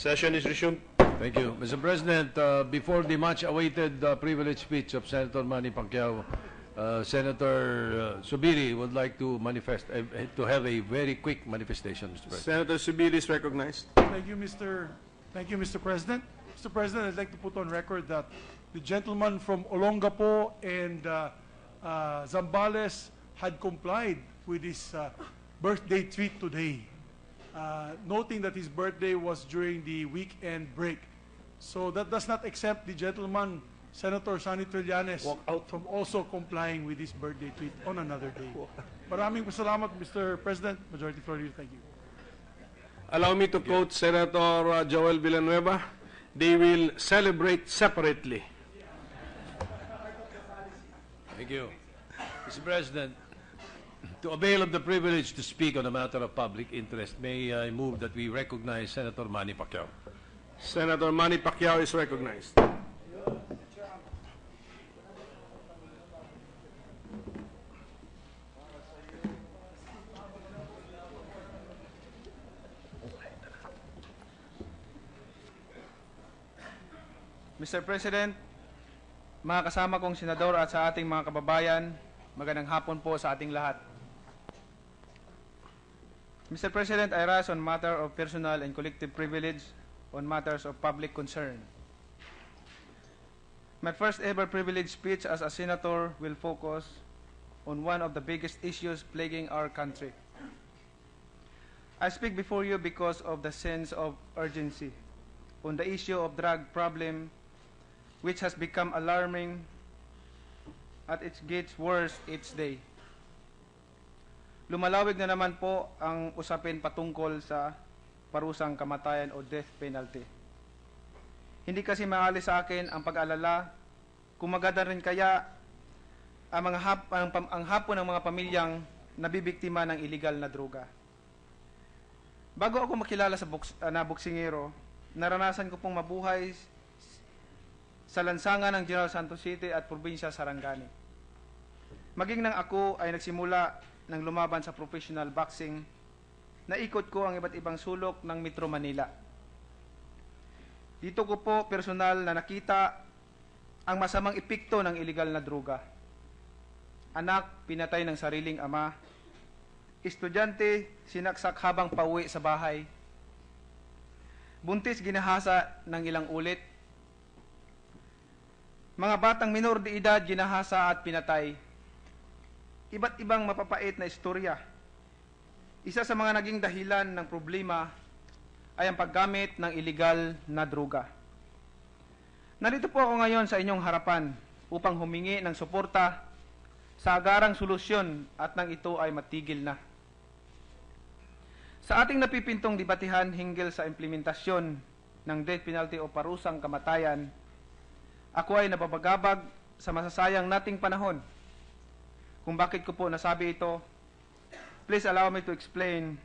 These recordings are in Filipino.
Session is resumed. Thank you. Mr. President, before the much-awaited privilege speech of Senator Manny Pacquiao, Senator Subiri would like to to have a very quick manifestation, Mr. President. Senator Subiri is recognized. Thank you, Mr. President. Mr. President, I'd like to put on record that the gentleman from Olongapo and Zambales had complied with his birthday treat today, noting that his birthday was during the weekend break. So that does not exempt the gentleman, Senator Sonny Trillanes, from also complying with his birthday treat on another day. Maraming salamat, Mr. President. Majority Floor Leader, thank you. Allow me to quote Senator Joel Villanueva. They will celebrate separately. Thank you. Mr. President, to avail of the privilege to speak on a matter of public interest, may I move that we recognize Senator Manny Pacquiao. Senator Manny Pacquiao is recognized. Mr. President, mga kasama kong senador at sa ating mga kababayan, magandang hapon po sa ating lahat. Mr. President, I rise on matter of personal and collective privilege on matters of public concern. My first ever privilege speech as a senator will focus on one of the biggest issues plaguing our country. I speak before you because of the sense of urgency on the issue of drug problem, which has become alarming at it gets worse each day. Lumalawig na naman po ang usapin patungkol sa parusang kamatayan o death penalty. Hindi kasi maalis sa akin ang pag-alala kung maganda rin kaya ang hapon ng mga pamilyang nabibiktima ng illegal na droga. Bago ako makilala sa boksingero, naranasan ko pong mabuhay sa lansangan ng General Santos City at probinsya Sarangani. Maging nang ako ay nagsimula ng lumaban sa professional boxing, naikot ko ang iba't ibang sulok ng Metro Manila. Dito ko po personal na nakita ang masamang epekto ng illegal na droga. Anak, pinatay ng sariling ama. Estudyante, sinaksak habang pauwi sa bahay. Buntis, ginahasa ng ilang ulit. Mga batang minor de edad, ginahasa at pinatay. Iba't ibang mapapait na istorya. Isa sa mga naging dahilan ng problema ay ang paggamit ng illegal na droga. Narito po ako ngayon sa inyong harapan upang humingi ng suporta sa agarang solusyon at nang ito ay matigil na. Sa ating napipintong debatihan hinggil sa implementasyon ng death penalty o parusang kamatayan, ako ay nababagabag sa masasayang nating panahon. Kung bakit ko po nasabi ito, please allow me to explain.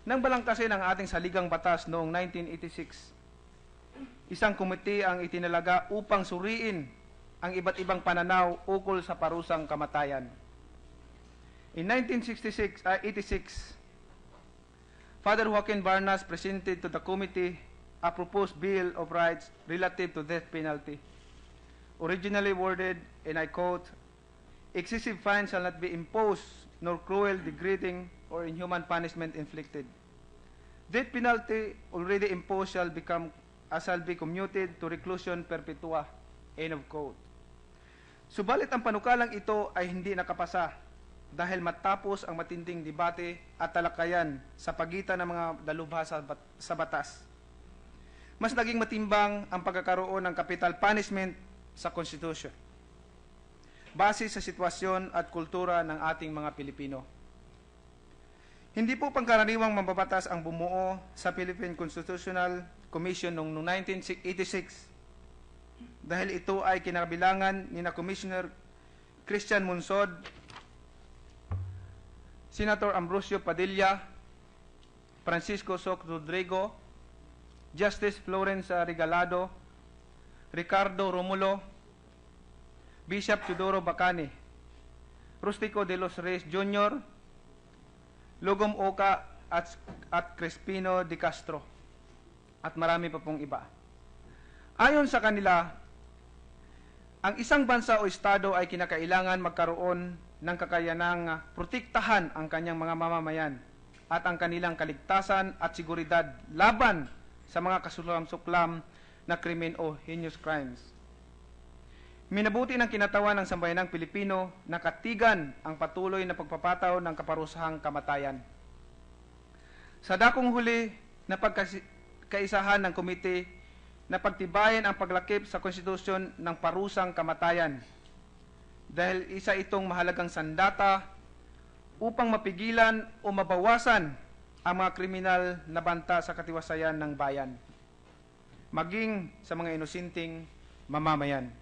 Nang balangkasin ang ating saligang batas noong 1986, isang komite ang itinalaga upang suriin ang iba't ibang pananaw ukol sa parusang kamatayan. In 1986, Father Joaquin Barnas presented to the committee a proposed Bill of Rights relative to death penalty, originally worded, and I quote, "Excessive fines shall not be imposed, nor cruel, degrading, or inhuman punishment inflicted. Death penalty already imposed shall be commuted to reclusion perpetua." End of quote. Subalit ang panukalang ito ay hindi nakapasa dahil matapos ang matinding debate at talakayan sa pagitan ng mga dalubhasa sa batas. Mas naging matimbang ang pagkakaroon ng capital punishment sa Constitution, base sa sitwasyon at kultura ng ating mga Pilipino. Hindi po pangkaraniwang mababatas ang bumuo sa Philippine Constitutional Commission noong 1986 dahil ito ay kinabilangan ni na Commissioner Christian Munsod, Senator Ambrosio Padilla, Francisco Soc Rodrigo, Justice Florence Regalado, Ricardo Romulo, Bishop Teodoro Bacani, Rustico de los Reyes Jr., Lugom Oca at Crespino de Castro. at marami pa pong iba. Ayon sa kanila, ang isang bansa o estado ay kinakailangan magkaroon ng kakayanang protektahan ang kanyang mga mamamayan at ang kanilang kaligtasan at seguridad laban sa mga kasulam-suklam na krimen o heinous crimes. Minabuti ng kinatawan ng sambayanang Pilipino na katigan ang patuloy na pagpapataw ng kaparusahang kamatayan. Sa dakong huli na pagkaisahan ng komite na pagtibayan ang paglakip sa konstitusyon ng parusang kamatayan dahil isa itong mahalagang sandata upang mapigilan o mabawasan ang mga kriminal na banta sa katiwasayan ng bayan, maging sa mga inosinteng mamamayan.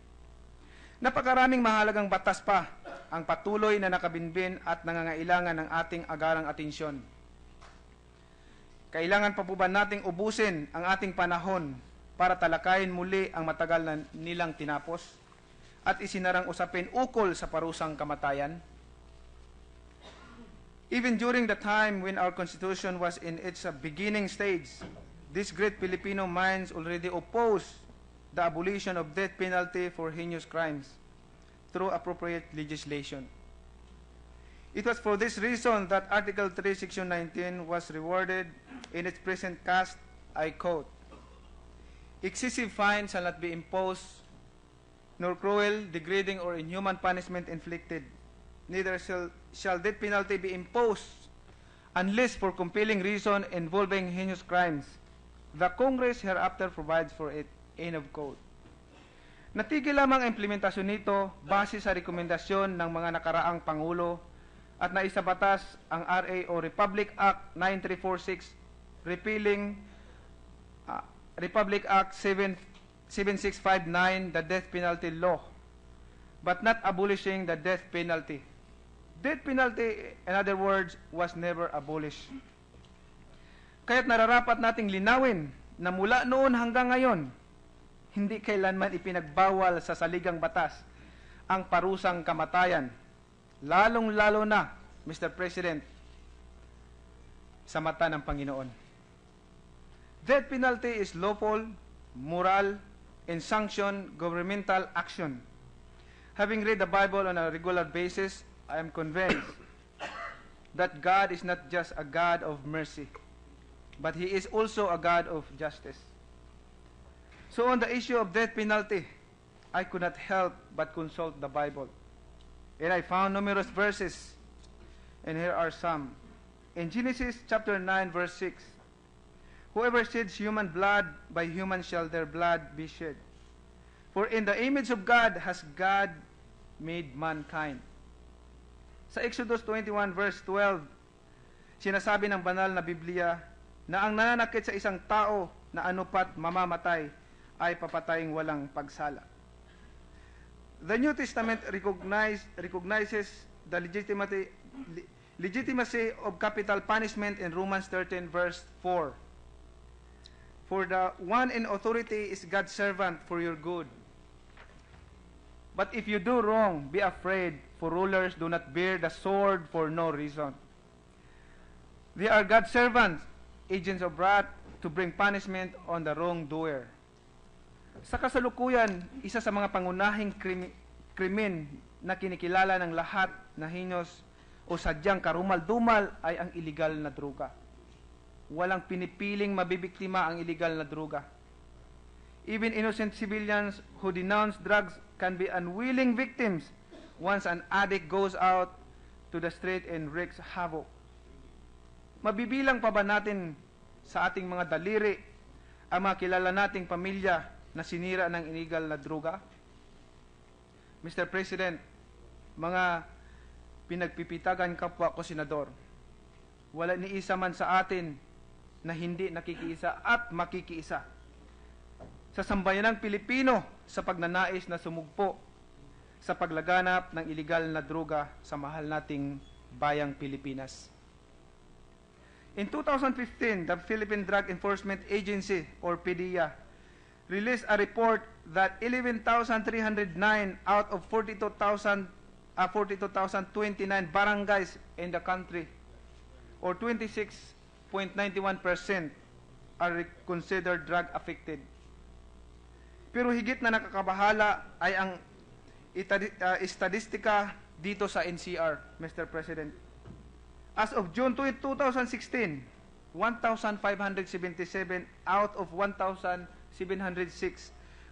Napakaraming mahalagang batas pa ang patuloy na nakabinbin at nangangailangan ng ating agarang atensyon. Kailangan pa po ba nating ubusin ang ating panahon para talakayin muli ang matagal na nilang tinapos at isinarang usapin ukol sa parusang kamatayan? Even during the time when our Constitution was in its beginning stage, these great Filipino minds already opposed the abolition of death penalty for heinous crimes through appropriate legislation. It was for this reason that Article 3, Section 19 was reworded in its present cast, I quote, "Excessive fines shall not be imposed, nor cruel, degrading, or inhuman punishment inflicted. Neither shall death penalty be imposed unless for compelling reason involving heinous crimes. The Congress hereafter provides for it." End of quote. Natigil lamang ang implementasyon nito base sa rekomendasyon ng mga nakaraang Pangulo at naisabatas ang RA o Republic Act 9346 repealing Republic Act 7659, the death penalty law, but not abolishing the death penalty. Death penalty, in other words, was never abolished. Kaya't nararapat nating linawin na mula noon hanggang ngayon, hindi kailanman ipinagbawal sa saligang batas ang parusang kamatayan, lalong-lalo na, Mr. President, sa mata ng Panginoon. Death penalty is lawful, moral, and sanctioned governmental action. Having read the Bible on a regular basis, I am convinced that God is not just a God of mercy, but He is also a God of justice. So on the issue of death penalty, I could not help but consult the Bible. And I found numerous verses, and here are some. In Genesis chapter 9, verse 6, "Whoever sheds human blood, by human shall their blood be shed. For in the image of God has God made mankind." Sa Exodus 21, verse 12, sinasabi ng banal na Biblia na ang nananakit sa isang tao na anupat mamamatay ay papataying walang pagsala. The New Testament recognizes the legitimacy of capital punishment in Romans 13, verse 4. "For the one in authority is God's servant for your good. But if you do wrong, be afraid, for rulers do not bear the sword for no reason. They are God's servants, agents of wrath, to bring punishment on the wrongdoer." Sa kasalukuyan, isa sa mga pangunahing krimen na kinikilala ng lahat na heinous o sadyang karumal-dumal ay ang illegal na droga. Walang pinipiling mabibiktima ang illegal na droga. Even innocent civilians who denounce drugs can be unwilling victims once an addict goes out to the street and wreaks havoc. Mabibilang pa ba natin sa ating mga daliri ang mga kilala nating pamilya na sinira ng illegal na droga? Mr. President, mga pinagpipitagan kapwa ko senador, wala ni isa man sa atin na hindi nakikiisa at makikiisa sa sambayanang Pilipino sa pagnanais na sumugpo sa paglaganap ng illegal na droga sa mahal nating bayang Pilipinas. In 2015, the Philippine Drug Enforcement Agency or PDEA released a report that 11,309 out of 42,029 barangays in the country, or 26.91%, are considered drug affected. Pero higit na nakakabahala ay ang estadistika dito sa NCR, Mr. President. As of June 2016, 1,577 out of 1,706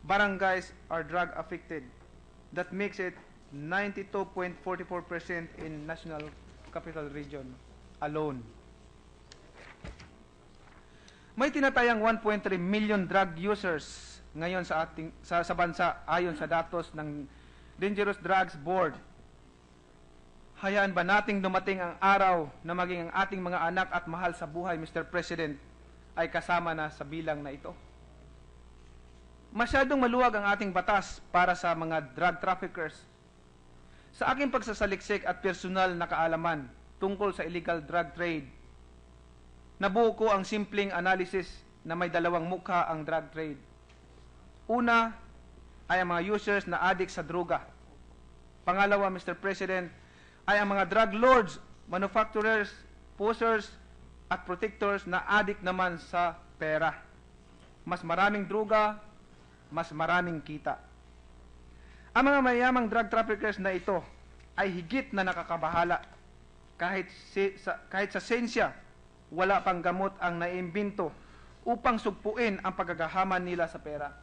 barangays are drug affected. That makes it 92.44% in National Capital Region alone. May tinatayang 1.3 million drug users ngayon sa bansa ayon sa datos ng Dangerous Drugs Board. Hayaan ba nating dumating ang araw na maging ang ating mga anak at mahal sa buhay, Mr. President, ay kasama na sa bilang na ito? Masyadong maluwag ang ating batas para sa mga drug traffickers. Sa aking pagsasaliksik at personal na kaalaman tungkol sa illegal drug trade, nabuo ko ang simpleng analysis na may dalawang mukha ang drug trade. Una ay ang mga users na addict sa droga. Pangalawa, Mr. President, ay ang mga drug lords, manufacturers, posers, at protectors na addict naman sa pera. Mas maraming droga, mas maraming kita. Ang mga mayamang drug traffickers na ito ay higit na nakakabahala. Kahit sa sensya, wala pang gamot ang naiimbento upang sugpuin ang paggagahaman nila sa pera.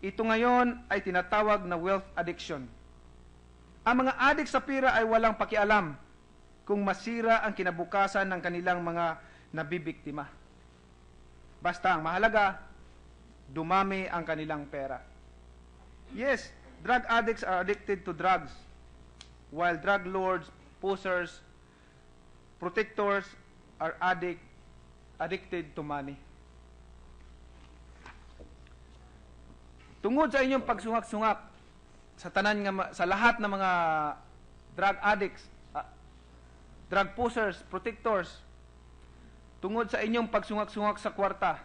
Ito ngayon ay tinatawag na wealth addiction. Ang mga adik sa pera ay walang pakialam kung masira ang kinabukasan ng kanilang mga nabibiktima. Basta ang mahalaga, dumami ang kanilang pera. Yes, drug addicts are addicted to drugs, while drug lords, posers, protectors are addicted to money. Tungod sa inyong pagsungak-sungak sa lahat ng mga drug addicts, drug posers, protectors, tungod sa inyong pagsungak-sungak sa kwarta,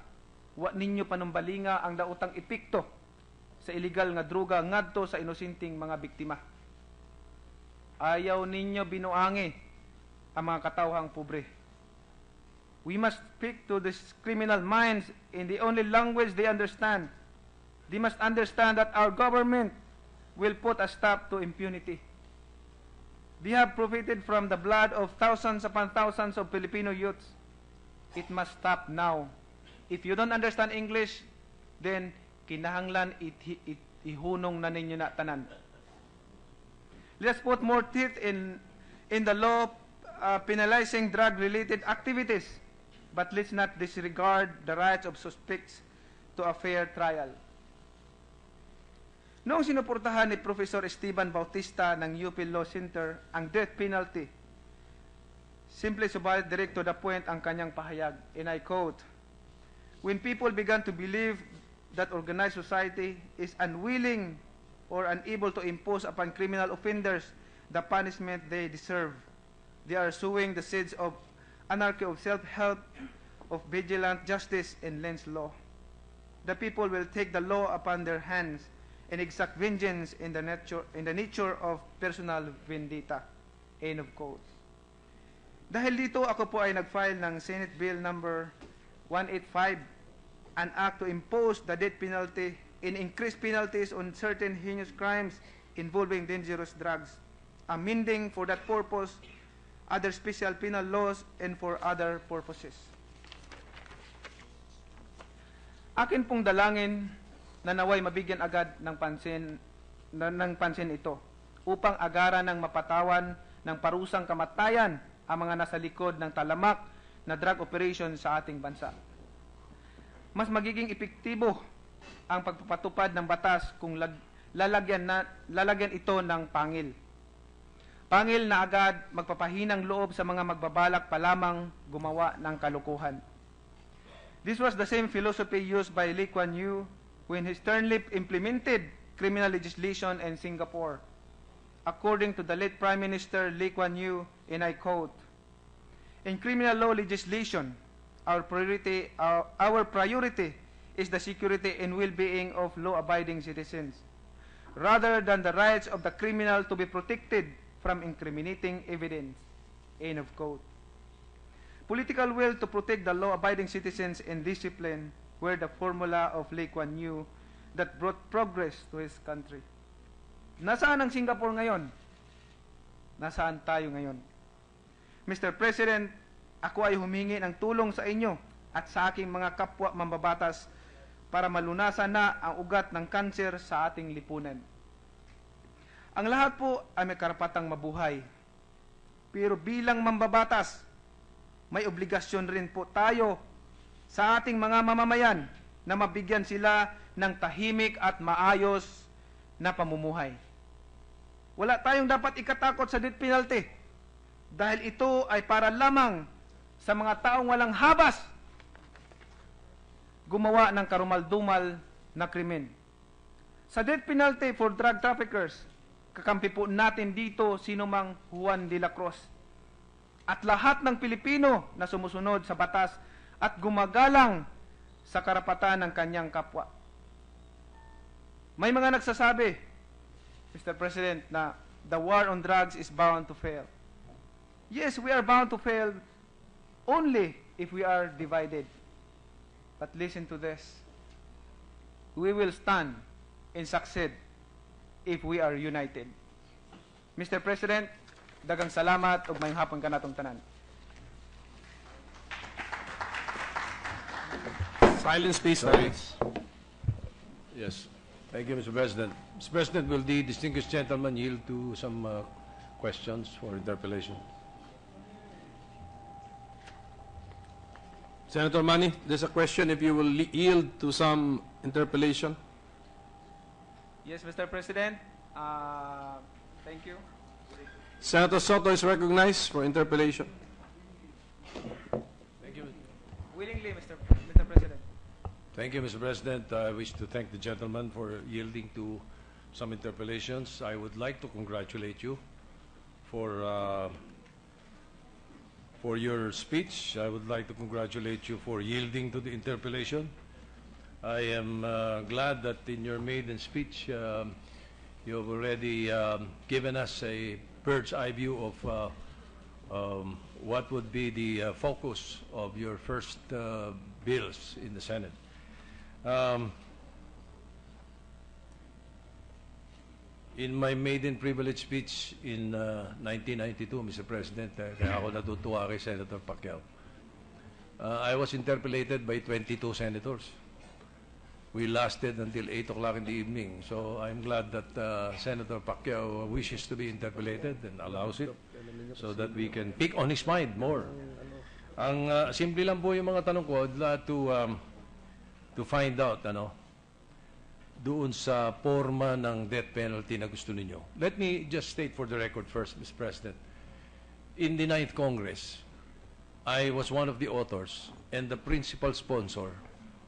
wa ninyo panumbalinga ang daotang epekto sa illegal nga droga ngadto sa inosenting mga biktima. Ayaw ninyo binuangi ang mga katawhang pobre. We must speak to these criminal minds in the only language they understand. They must understand that our government will put a stop to impunity. They have profited from the blood of thousands upon thousands of Filipino youths. It must stop now. If you don't understand English, then kinahanglan ihunong na ninyo na tanan. Let's put more teeth in the law penalizing drug-related activities, but let's not disregard the rights of suspects to a fair trial. Noong sinuportahan ni Professor Esteban Bautista ng UP Law Center ang death penalty, simple subalit direct to the point ang kanyang pahayag, and I quote, "When people began to believe that organized society is unwilling or unable to impose upon criminal offenders the punishment they deserve, they are sowing the seeds of anarchy, of self-help, of vigilant justice and lens law. The people will take the law upon their hands and exact vengeance in the nature of personal vendetta." End of quote. Dahil dito, ako po ay nag-file ng Senate Bill number 185, an act to impose the death penalty and increase penalties on certain heinous crimes involving dangerous drugs, amending for that purpose other special penal laws and for other purposes. Akin pong dalangin na naway mabigyan agad ng pansin ito upang agaran ng mapatawan ng parusang kamatayan ang mga nasa likod ng talamak na drug operation sa ating bansa. Mas magiging epektibo ang pagpapatupad ng batas kung lalagyan ito ng pangil. Pangil na agad magpapahinang loob sa mga magbabalak pa lamang gumawa ng kalukuhan. This was the same philosophy used by Lee Kuan Yew when he sternly implemented criminal legislation in Singapore. According to the late Prime Minister Lee Kuan Yew, and I quote, "In criminal law legislation, our priority is the security and well-being of law-abiding citizens, rather than the rights of the criminal to be protected from incriminating evidence." End of quote. political will to protect the law-abiding citizens and discipline were the formula of Lee Kuan Yew that brought progress to his country. Nasaan ang Singapore ngayon? Nasaan tayo ngayon? Mr. President, ako ay humingi ng tulong sa inyo at sa aking mga kapwa mambabatas para malunasan na ang ugat ng kanser sa ating lipunan. Ang lahat po ay may karapatang mabuhay. Pero bilang mambabatas, may obligasyon rin po tayo sa ating mga mamamayan na mabigyan sila ng tahimik at maayos na pamumuhay. Wala tayong dapat ikatakot sa death penalty dahil ito ay para lamang sa mga taong walang habas gumawa ng karumal-dumal na krimen. Sa death penalty for drug traffickers, kakampi po natin dito sino mang Juan de la Cruz at lahat ng Pilipino na sumusunod sa batas at gumagalang sa karapatan ng kanyang kapwa. May mga nagsasabi, Mr. President, na the war on drugs is bound to fail. Yes, we are bound to fail only if we are divided. But listen to this. We will stand and succeed if we are united. Mr. President, dagang salamat ug mayong hapon kanatong tanan. Silence, please. Silence. Yes. Thank you, Mr. President. Mr. President, will the distinguished gentleman yield to some questions for interpellation? Senator Manny, there's a question if you will yield to some interpellation. Yes, Mr. President. Thank you. Senator Soto is recognized for interpellation. Thank you. Willingly, Mr. President. Thank you, Mr. President. I wish to thank the gentleman for yielding to some interpellations. I would like to congratulate you for your speech. I would like to congratulate you for yielding to the interpellation. I am glad that in your maiden speech you have already given us a bird's eye view of what would be the focus of your first bills in the Senate. In my maiden privilege speech in 1992, Mr. President, kaya ako natutuwa kay Senator Pacquiao, I was interpellated by 22 senators. We lasted until 8 o'clock in the evening. So I'm glad that Senator Pacquiao wishes to be interpellated and allows it so that we can pick on his mind more. Ang simple lang po yung mga tanong ko, I'd like to find out, doon sa forma ng death penalty na gusto ninyo. Let me just state for the record first, Mr. President. In the 9th Congress, I was one of the authors and the principal sponsor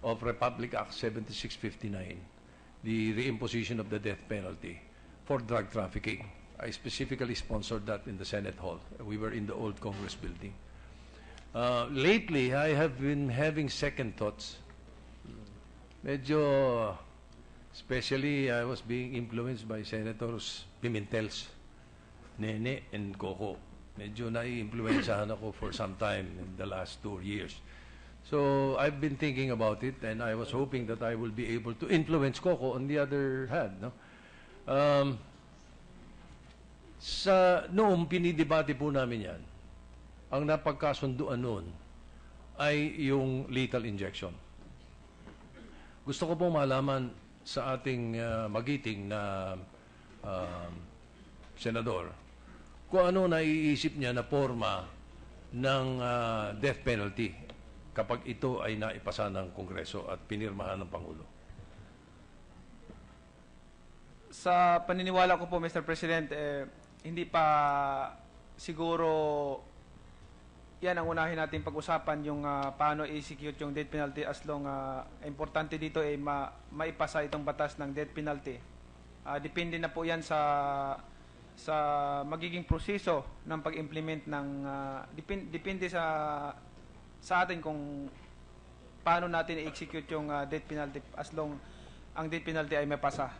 of Republic Act 7659, the reimposition of the death penalty for drug trafficking. I specifically sponsored that in the Senate Hall. We were in the old Congress building. Lately, I have been having second thoughts. Medyo, especially I was being influenced by Senators Pimentel's Nene and Coco. Medyo nai-influensyahan ako for some time in the last 2 years. So I've been thinking about it, and I was hoping that I will be able to influence Coco on the other hand. Noong pinidebate po namin yan, ang napagkasunduan noon ay yung lethal injection. Gusto ko pong malaman sa ating magiting na senador kung ano naiisip niya na forma ng death penalty kapag ito ay naipasa ng Kongreso at pinirmahan ng Pangulo. Sa paniniwala ko po, Mr. President, hindi pa siguro yan ang unahin natin pag-usapan, yung paano i-execute yung death penalty as long importante dito ay maipasa itong batas ng death penalty. Depende na po yan sa magiging proseso ng pag-implement ng depende sa atin kung paano natin i-execute yung death penalty as long ang death penalty ay mapasa.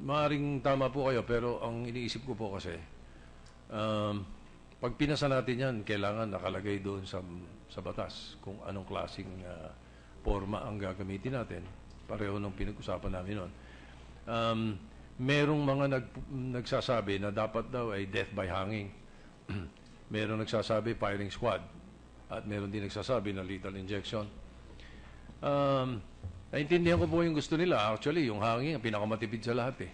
Maaaring tama po kayo, pero ang iniisip ko po kasi Pag pinasa natin yan, kailangan nakalagay doon sa batas kung anong klaseng forma ang gagamitin natin. Pareho nung pinag-usapan namin noon. Merong mga nagsasabi na dapat daw ay death by hanging. Merong nagsasabi firing squad. At meron din nagsasabi na lethal injection. Naintindihan ko po yung gusto nila. Actually, yung hanging ang pinakamatipid sa lahat eh.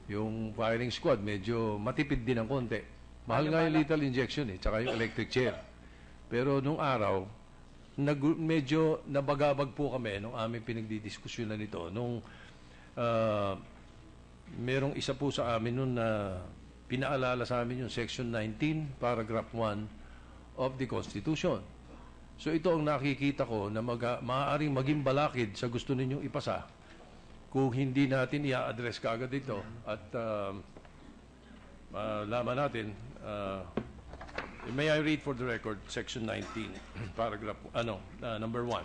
Yung firing squad, medyo matipid din ng konti. Mahal nga yung lethal injection eh, tsaka yung electric chair. Pero nung araw, medyo nabagabag po kami nung aming pinagdidiskusyonan nito. Nung merong isa po sa amin nun na pinaalala sa amin yung Section 19, Paragraph 1 of the Constitution. So ito ang nakikita ko na maaaring maging balakid sa gusto ninyong ipasa kung hindi natin i-address kaagad ito at malaman natin. May I read for the record Section 19, Paragraph number 1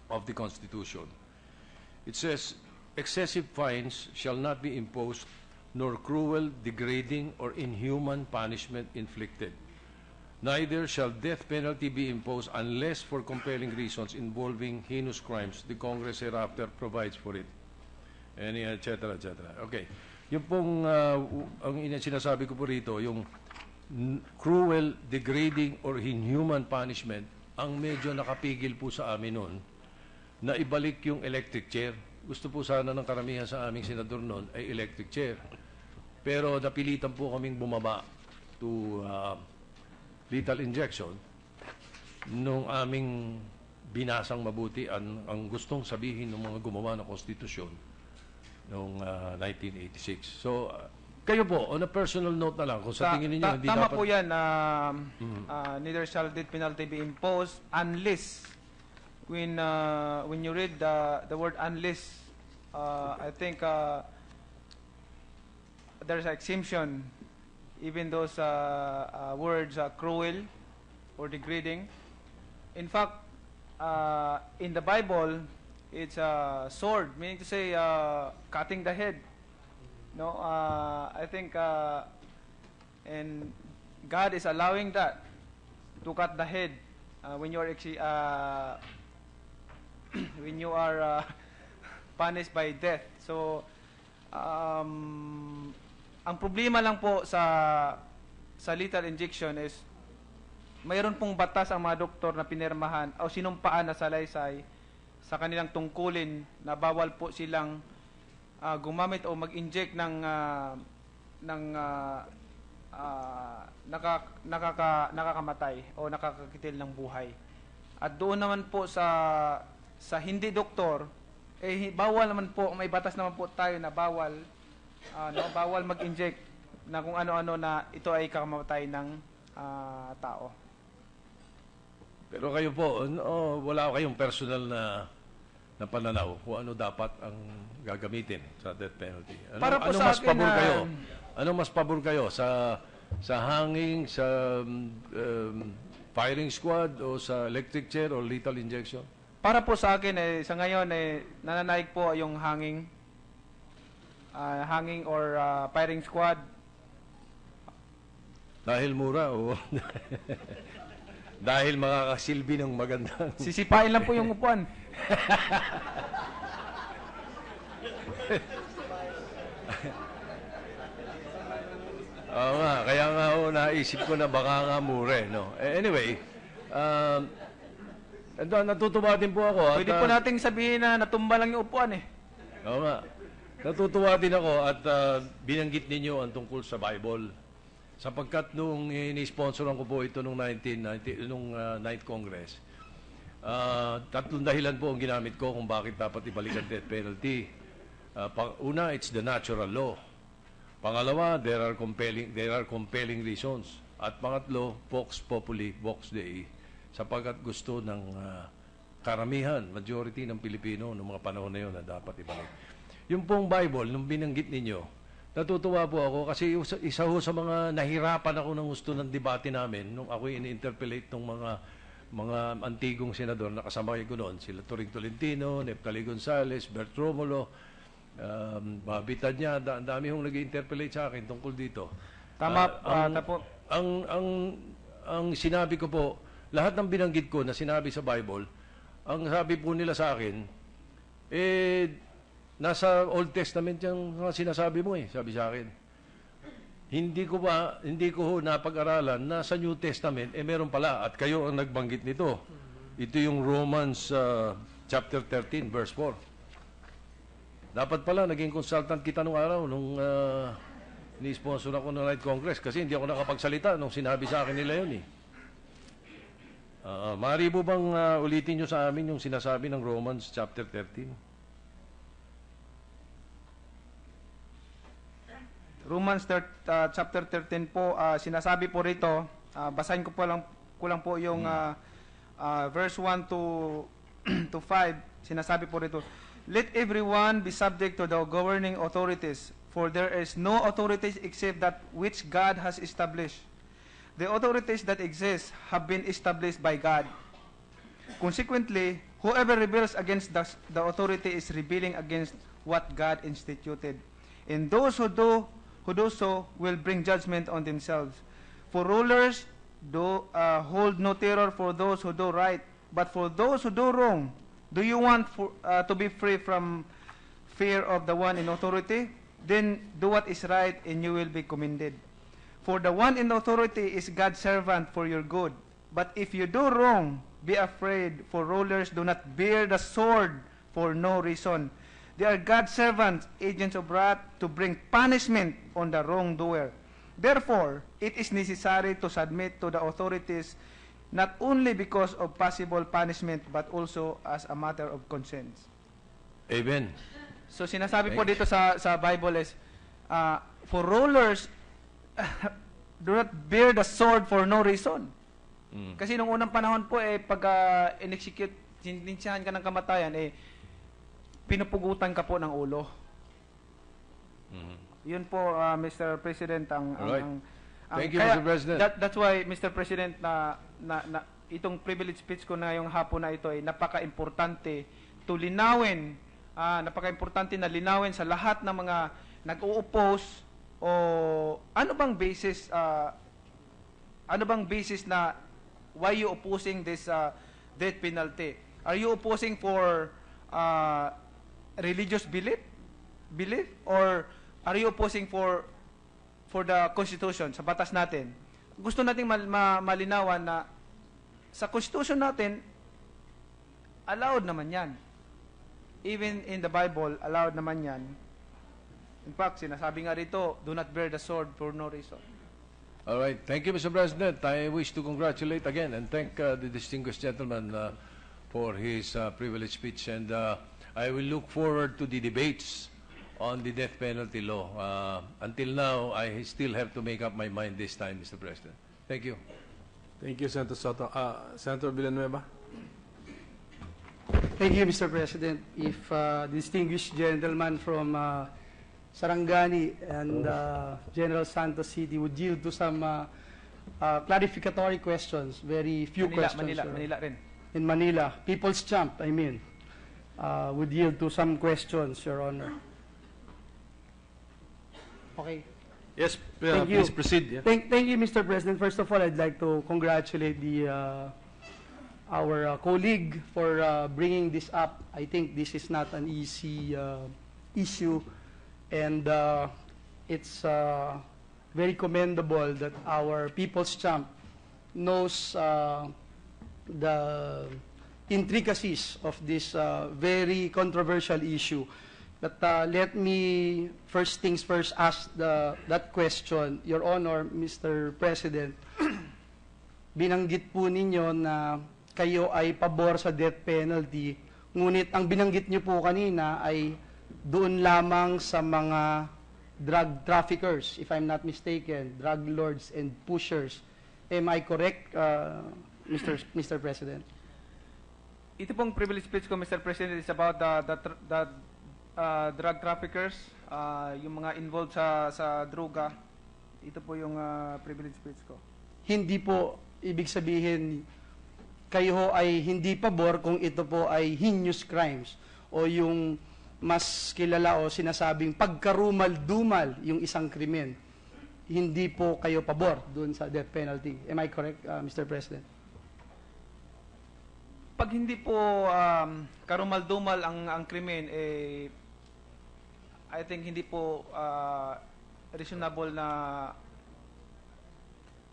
of the Constitution. It says, excessive fines shall not be imposed, nor cruel, degrading, or inhuman punishment inflicted. Neither shall death penalty be imposed unless for compelling reasons involving heinous crimes the Congress hereafter provides for it. Et cetera, et cetera. Okay. Yung pong, ang sinasabi ko po rito, yung cruel, degrading, or inhuman punishment, ang medyo nakapigil po sa amin noon na ibalik yung electric chair. Gusto po sana ng karamihan sa aming senador noon ay electric chair. Pero napilitan po kaming bumaba to lethal injection nung aming binasang mabuti ang gustong sabihin ng mga gumawa ng konstitusyon noong 1986. So, kayo po, on a personal note na lang, kung sa tingin ninyo, hindi tama dapat... po yan na neither shall death penalty be imposed unless when you read the word unless, I think there's an exemption, even those words cruel or degrading. In fact, in the Bible, it's a sword, meaning to say cutting the head. No, I think, and God is allowing that to cut the head when you are when you are punished by death. So, ang problema lang po sa lethal injection is mayroon pong batas ang mga doktor na pinirmahan o sinumpaan na salaysay sa kanilang tungkulin na bawal po silang gumamit o mag-inject ng nakakamatay o nakakakitil ng buhay. At doon naman po sa hindi doktor, bawal naman po, may batas naman po tayo na bawal mag-inject na kung ano-ano na ito ay kakamatay ng tao. Pero kayo po, wala kayong personal na pananaw kung ano dapat ang gagamitin sa death penalty. Para po ano sa mas akin pabor kayo? Ano mas pabor kayo sa hanging, sa firing squad o sa electric chair o lethal injection? Para po sa akin sa ngayon nananaig po yung hanging or firing squad. Dahil mura o dahil makakasilbi ng magandang... Sisipain lang po yung upuan. Oo nga, kaya nga naisip ko na baka nga mura no? Anyway, natutuwa din po ako. Pwede po nating sabihin na natumba lang yung upuan Oo nga. Natutuwa din ako at binanggit ninyo ang tungkol sa Bible. Sapagkat nung ini-sponsoran ko po ito nung 9th Congress, tatlong dahilan po ang ginamit ko kung bakit dapat ibalik ang death penalty. Una, it's the natural law. Pangalawa, there are compelling reasons. At pangatlo, vox populi, vox dei. Sapagkat gusto ng karamihan, majority ng Pilipino noong mga panahon na yun na dapat ibalik. Yung pong Bible, nung binanggit ninyo, natutuwa po ako kasi isa ho sa mga nahirapan ako ng gusto ng debate namin nung ako ini-interpellate ng mga antigong senador na kasama ko noon, sila Turing Tolentino, Neftali Gonzales, Bert Romulo, Bobby Tanyada, ang dami hong nag-interpellate sa akin tungkol dito. Tama, Ang sinabi ko po, lahat ng binanggit ko na sinabi sa Bible, ang sabi po nila sa akin, nasa Old Testament yung mga sinasabi mo sabi sa akin. Hindi ko napag-aralan na sa New Testament, meron pala, at kayo ang nagbanggit nito. Ito yung Romans chapter 13, verse 4. Dapat pala, naging consultant kita nung araw, nung ni-sponsor ako ng Night Congress, kasi hindi ako nakapagsalita nung sinabi sa akin nila yun maaari mo bang ulitin nyo sa amin yung sinasabi ng Romans chapter 13? Romans chapter 13 po, sinasabi po rito, basahin ko lang po yung verse 1 to 5, sinasabi po rito, let everyone be subject to the governing authorities, for there is no authority except that which God has established. The authorities that exist have been established by God. Consequently, whoever rebels against the authority is rebelling against what God instituted. And those who do so will bring judgment on themselves. For rulers hold no terror for those who do right, but for those who do wrong. Do you want to be free from fear of the one in authority? Then do what is right, and you will be commended. For the one in authority is God's servant for your good. But if you do wrong, be afraid, for rulers do not bear the sword for no reason. They are God's servants, agents of wrath, to bring punishment on the wrongdoer. Therefore, it is necessary to submit to the authorities, not only because of possible punishment, but also as a matter of conscience. Amen. So sinasabi po dito sa Bible is, for rulers do not bear the sword for no reason. Kasi nung unang panahon po, pag in-execute, sininsihan ka ng kamatayan, pinupugutan ka po ng ulo. Yun po, Mr. President, Thank you, Mr. President. That's why, Mr. President, na itong privilege speech ko na yung hapon na ito ay napaka-importante to linawin, napaka-importante na linawin sa lahat ng mga nag-o-oppose o ano bang basis na why you opposing this death penalty? Are you opposing for religious belief, or are you opposing for the Constitution, sa batas natin? Gusto nating malinawan na sa Constitution natin allowed naman yan. Even in the Bible, allowed naman yan. In fact, sinasabi nga rito, do not bear the sword for no reason. All right. Thank you, Mr. President. I wish to congratulate again and thank the distinguished gentleman for his privileged speech. And I will look forward to the debates on the death penalty law. Until now, I still have to make up my mind this time, Mr. President. Thank you. Thank you, Senator Soto. Senator Villanueva? Thank you, Mr. President. If the distinguished gentleman from Sarangani and General Santos City would yield to some clarificatory questions, very few questions. Manila rin. In Manila, People's Champ, I mean, would yield to some questions, Your Honor. Okay. Yes, Thank you. please proceed. Yeah. Thank you, Mr. President. First of all, I'd like to congratulate our colleague for bringing this up. I think this is not an easy issue, and it's very commendable that our People's Champ knows the intricacies of this very controversial issue. But let me, first things first, ask that question. Your Honor, Mr. President, binanggit po ninyo na kayo ay pabor sa death penalty, ngunit ang binanggit niyo po kanina ay doon lamang sa mga drug traffickers, if I'm not mistaken, drug lords and pushers. Am I correct, Mr. President? Ito pong privilege speech ko, Mr. President, is about the drug traffickers, yung mga involved sa droga. Ito po yung privilege speech ko. Hindi po ibig sabihin kayo ho ay hindi pabor kung ito po ay heinous crimes o yung mas kilala o sinasabing pagkarumal-dumal yung isang krimen. hindi po kayo pabor doon sa death penalty. Am I correct, Mr. President? Pag hindi po karumal-dumal ang krimen, I think hindi po reasonable na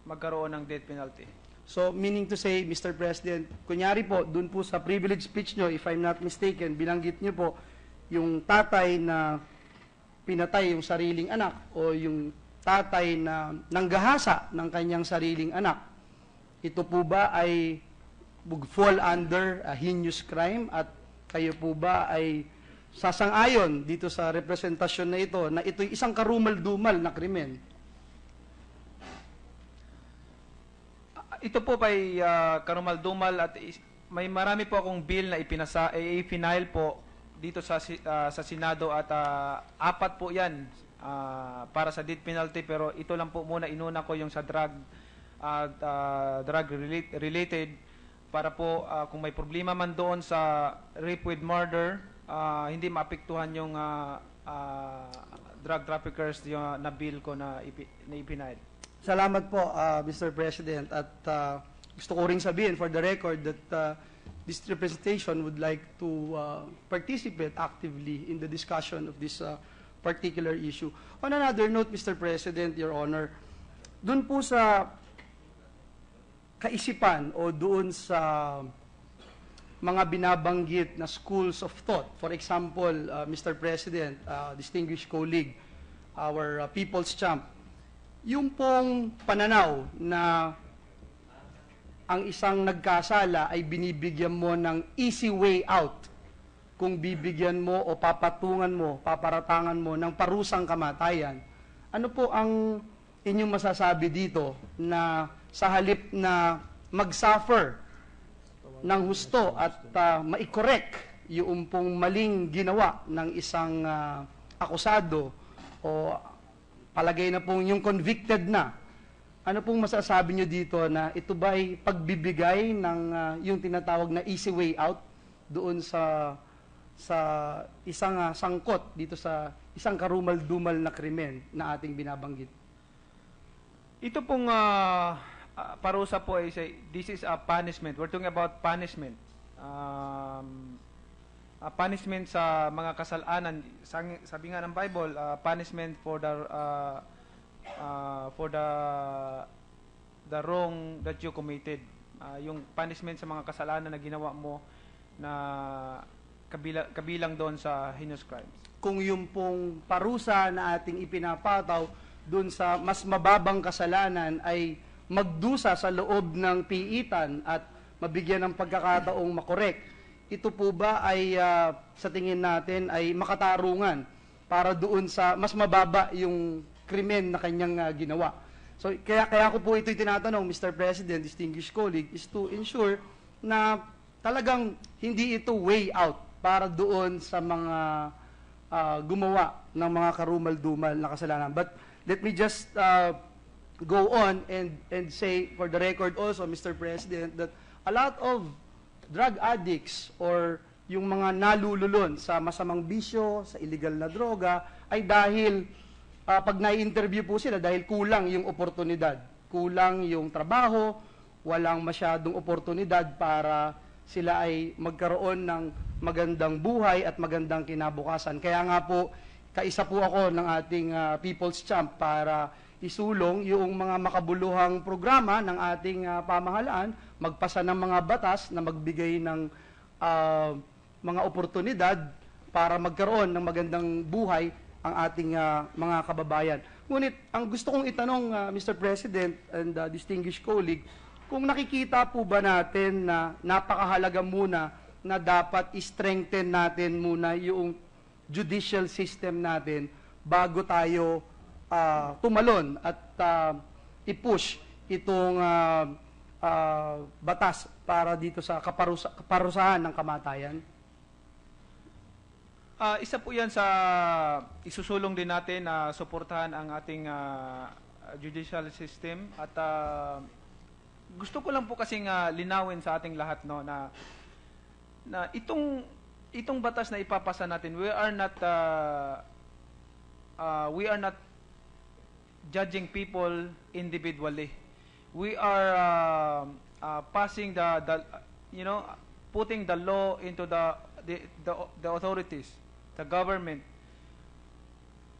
magkaroon ng death penalty. So, meaning to say, Mr. President, kunyari po, dun po sa privilege speech nyo, if I'm not mistaken, binanggit nyo po yung tatay na pinatay yung sariling anak o yung tatay na nanggahasa ng kanyang sariling anak. Ito po ba ay fall under a heinous crime at kayo po ba ay sasang-ayon dito sa representasyon na ito'y isang karumal-dumal na krimen? Ito po ay karumal-dumal at may marami po akong bill na ipinail po dito sa Senado at 4 po yan para sa death penalty, pero ito lang po muna inuna ko yung sa drug related para po kung may problema man doon sa rape with murder, hindi maapektuhan yung drug traffickers yung na bill ko na ipinail. Salamat po, Mr. President. At gusto ko ring sabihin for the record that this representation would like to participate actively in the discussion of this particular issue. On another note, Mr. President, Your Honor, dun po sa kaisipan o doon sa mga binabanggit na schools of thought, for example, Mr. President, distinguished colleague, our people's champ, yung pong pananaw na ang isang nagkasala ay binibigyan mo ng easy way out kung bibigyan mo o papatungan mo, paparatangan mo ng parusang kamatayan. Ano po ang inyong masasabi dito na sa halip na mag-suffer ng husto at maikorek yung pong maling ginawa ng isang akusado o palagay na pong yung convicted na, ano pong masasabi nyo dito na ito ba ay pagbibigay ng yung tinatawag na easy way out doon sa isang sangkot dito sa isang karumal-dumal na krimen na ating binabanggit? Ito pong parusa po ay this is a punishment. We're talking about punishment. Punishment sa mga kasalanan. Sabi nga ng Bible, punishment for the wrong that you committed. Yung punishment sa mga kasalanan na ginawa mo na kabilang doon sa heinous crimes. Kung yung pong parusa na ating ipinapataw doon sa mas mababang kasalanan ay magdusa sa loob ng piitan at mabigyan ng pagkakataong makorek, ito po ba ay sa tingin natin ay makatarungan para doon sa mas mababa yung krimen na kanyang ginawa? So kaya ko po ito'y tinatanong, Mr. President, distinguished colleague, is to ensure na talagang hindi ito way out para doon sa mga gumawa ng mga karumal-dumal na kasalanan. But let me just go on and say for the record also, Mr. President, that a lot of drug addicts or yung mga nalululon sa masamang bisyo, sa illegal na droga, ay dahil pag nai-interview po sila, dahil kulang yung oportunidad, kulang yung trabaho, walang masyadong oportunidad para sila ay magkaroon ng magandang buhay at magandang kinabukasan. Kaya nga po, kaisa po ako ng ating People's Champ para isulong yung mga makabuluhang programa ng ating pamahalaan, magpasa ng mga batas na magbigay ng mga oportunidad para magkaroon ng magandang buhay ang ating mga kababayan. Ngunit, ang gusto kong itanong, Mr. President and distinguished colleague, kung nakikita po ba natin na napakahalaga muna na dapat i-strengthen natin muna yung judicial system natin bago tayo tumalon at i-push itong batas para dito sa kaparusahan ng kamatayan? Isa po yan sa isusulong din natin na suportahan ang ating judicial system at gusto ko lang po kasing linawin sa ating lahat no na itong batas na ipapasa natin, we are not judging people individually. We are passing putting the law into the authorities, the government.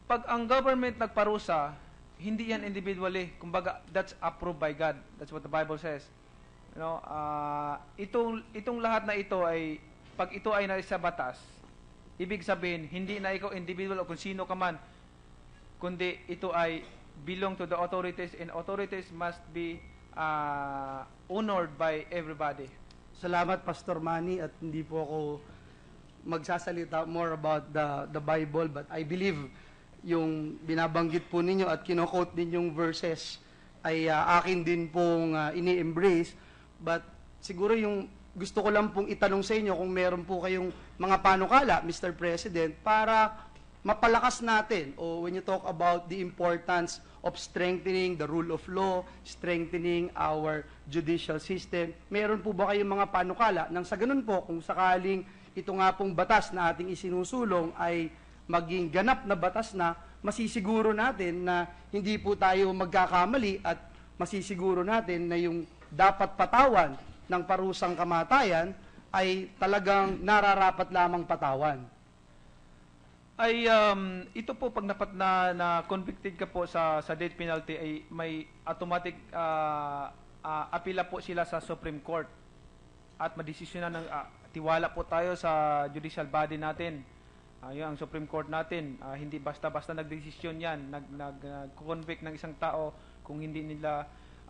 Pag ang government nagparusa, hindi yan individually. Kumbaga, that's approved by God. That's what the Bible says. Itong lahat na ito ay, pag ito ay nasa batas, ibig sabihin, hindi na ikaw individual o kung sino ka man, kundi ito ay belong to the authorities, and authorities must be honored by everybody. Salamat, Pastor Manny, at hindi po ako magsasalita more about the Bible, but I believe yung binabanggit po ninyo at kino-quote ninyong verses ay akin din pong ini-embrace. But siguro yung gusto ko lang pong itanong sa inyo kung meron po kayong mga panukala, Mr. President, para mapalakas natin, o when you talk about the importance of strengthening the rule of law, strengthening our judicial system, meron po ba kayong mga panukala nang sa ganun po, kung sakaling ito nga pong batas na ating isinusulong ay maging ganap na batas na, masisiguro natin na hindi po tayo magkakamali at masisiguro natin na yung dapat patawan ng parusang kamatayan ay talagang nararapat lamang patawan. Ay ito po pag na convicted ka po sa death penalty ay may automatic apila po sila sa Supreme Court at madesisyonan ng tiwala po tayo sa judicial body natin. Yung Supreme Court natin, hindi basta-basta nagdesisyon yan, nag-convict ng isang tao kung hindi nila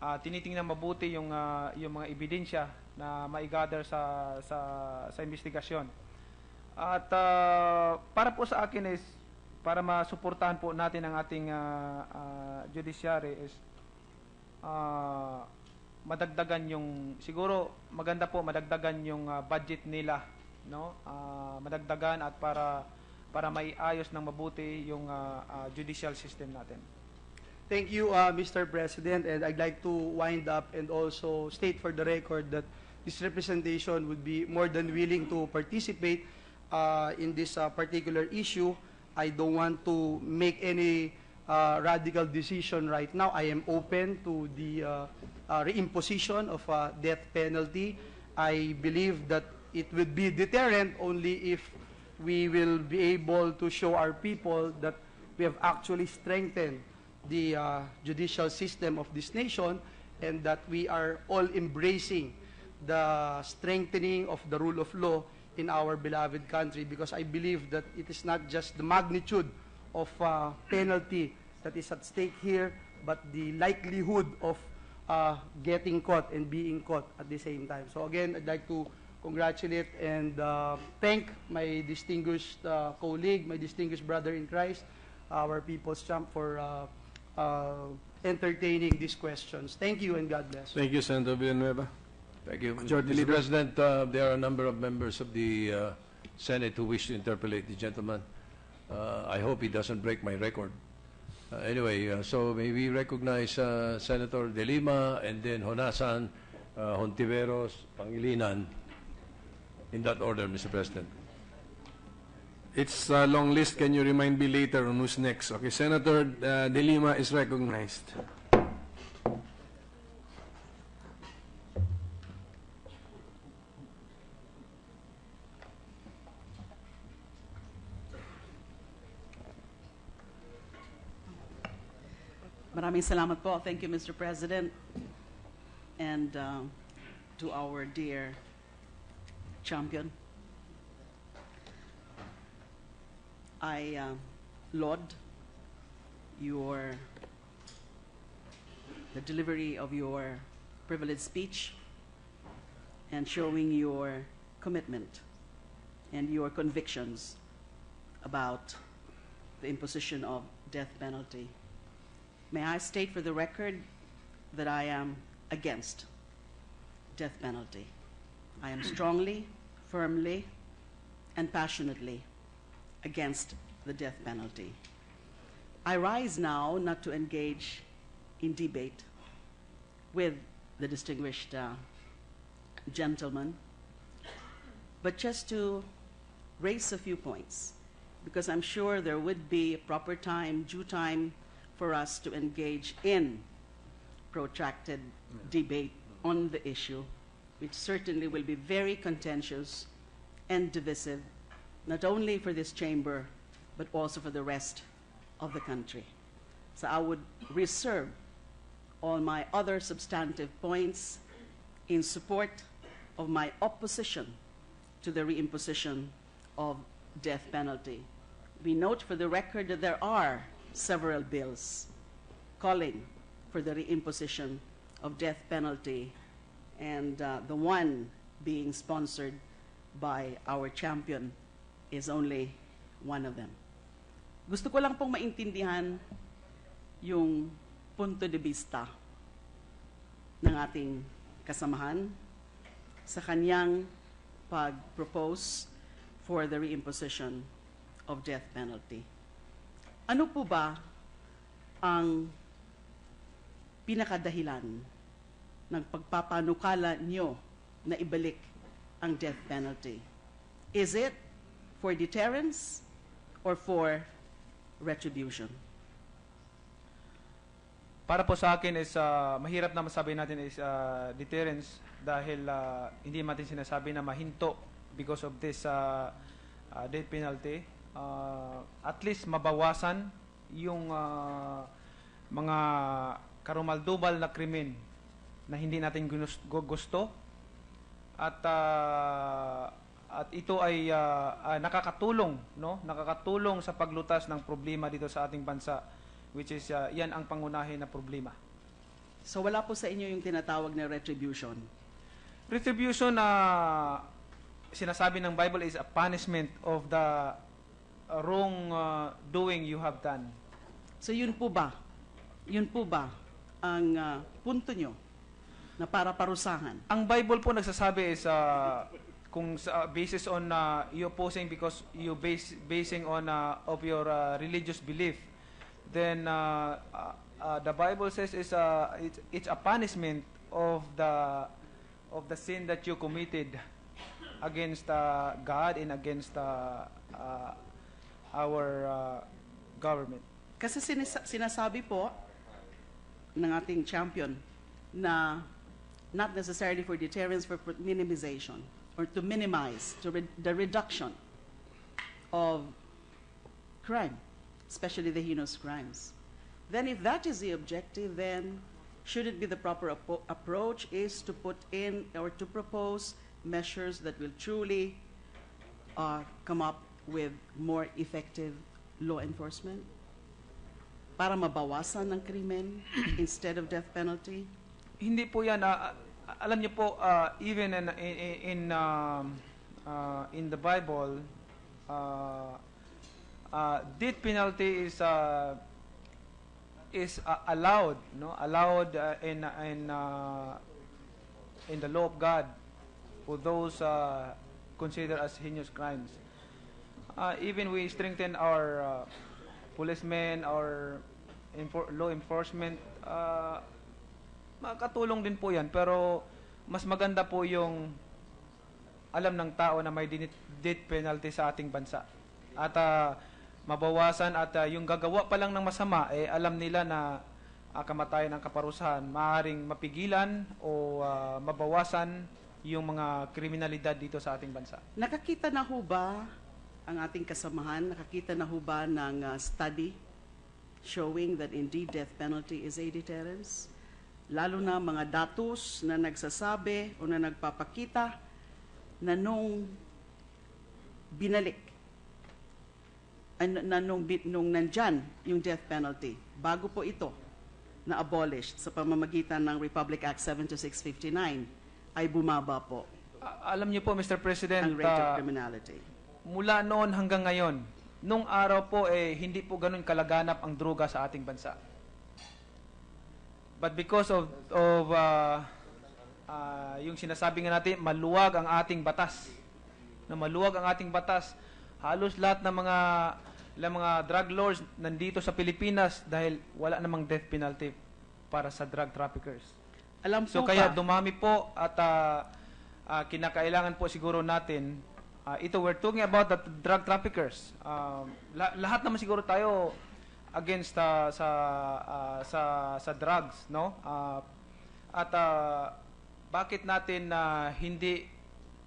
tinitingnan mabuti yung mga ebidensya na maigather sa investigasyon. At para po sa akin is, para masuportahan po natin ang ating judiciary is madagdagan yung, siguro maganda po madagdagan yung budget nila, no? Madagdagan at para maiayos ng mabuti yung judicial system natin. Thank you, Mr. President, and I'd like to wind up and also state for the record that this representation would be more than willing to participate in this particular issue. I don't want to make any radical decision right now. I am open to the reimposition of death penalty. I believe that it would be deterrent only if we will be able to show our people that we have actually strengthened the judicial system of this nation, and that we are all embracing the strengthening of the rule of law in our beloved country, because I believe that it is not just the magnitude of penalty that is at stake here, but the likelihood of getting caught and being caught at the same time. So again, I'd like to congratulate and thank my distinguished colleague, my distinguished brother in Christ, our People's Champ, for entertaining these questions. Thank you and God bless. Thank you, Senator Villanueva. Thank you. Majority Mr. Leader. President, there are a number of members of the Senate who wish to interpolate the gentleman. I hope he doesn't break my record. Anyway, so may we recognize Senator De Lima and then Honasan, Hontiveros, Pangilinan, in that order, Mr. President. It's a long list. Can you remind me later on who's next? Okay, Senator De Lima is recognized. Maraming salamat po. Thank you, Mr. President. And to our dear champion, I laud the delivery of your privileged speech and showing your commitment and your convictions about the imposition of death penalty. May I state for the record that I am against death penalty. I am strongly, firmly, and passionately against the death penalty. I rise now not to engage in debate with the distinguished gentleman, but just to raise a few points, because I'm sure there would be a proper time, due time, for us to engage in protracted debate on the issue, which certainly will be very contentious and divisive, not only for this chamber, but also for the rest of the country. So I would reserve all my other substantive points in support of my opposition to the reimposition of death penalty. We note for the record that there are several bills calling for the reimposition of death penalty, and the one being sponsored by our champion is only one of them. Gusto ko lang pong maintindihan yung punto de vista ng ating kasamahan sa kanyang pag-propose for the reimposition of death penalty. Ano po ba ang pinakadahilan ng pagpapanukala niyo na ibalik ang death penalty? Is it for deterrence or for retribution? Para po sa akin is mahirap na masabi natin is deterrence dahil hindi natin sinasabi na mahinto because of this death penalty. At least mabawasan yung mga karumal-dumal na krimen na hindi natin gusto at ito ay nakakatulong, no? Nakakatulong sa paglutas ng problema dito sa ating bansa, which is yan ang pangunahin na problema. So wala po sa inyo yung tinatawag na retribution? Retribution na sinasabi ng Bible is a punishment of the wrong doing you have done. So yun po ba ang punto nyo na para parusahan? Ang Bible po nagsasabi is kung basis on you opposing because you basing on of your religious belief, then the Bible says is it's a punishment of the sin that you committed against God and against our government. Kasi sinasabi po ng ating champion na not necessarily for deterrence, for minimization or to minimize the reduction of crime, especially the heinous crimes. Then if that is the objective, then should it be the proper approach is to put in or to propose measures that will truly come up with more effective law enforcement para mabawasan ng krimen instead of death penalty? Hindi po yan. Alam niyo po, even in the Bible, death penalty is allowed, no? Allowed in the law of God for those considered as heinous crimes. Even we strengthen our policemen, our law enforcement, makakatulong din po yan. Pero mas maganda po yung alam ng tao na may death penalty sa ating bansa. At mabawasan at yung gagawa pa lang ng masama, alam nila na kamatayan ng kaparusahan, maaaring mapigilan o mabawasan yung mga kriminalidad dito sa ating bansa. Nakakita na ho ba ang ating kasamahan, nakakita na ho ba ng study showing that indeed death penalty is a deterrence? Lalo na mga datos na nagsasabi o na nagpapakita na nung binalik, nung nandyan yung death penalty, bago po ito na abolished sa pamamagitan ng Republic Act 72659, ay bumaba po Alam niyo po, Mr. President, ang rate of criminality. mula noon hanggang ngayon, nung araw po hindi po ganun kalaganap ang droga sa ating bansa. But because of yung sinasabi nga natin, maluwag ang ating batas. Na maluwag ang ating batas, halos lahat ng mga drug lords nandito sa Pilipinas dahil wala namang death penalty para sa drug traffickers. Alam So po kaya ba, dumami po at kinakailangan po siguro natin ito we're talking about the drug traffickers. Lahat naman siguro tayo against sa drugs, no? Bakit natin hindi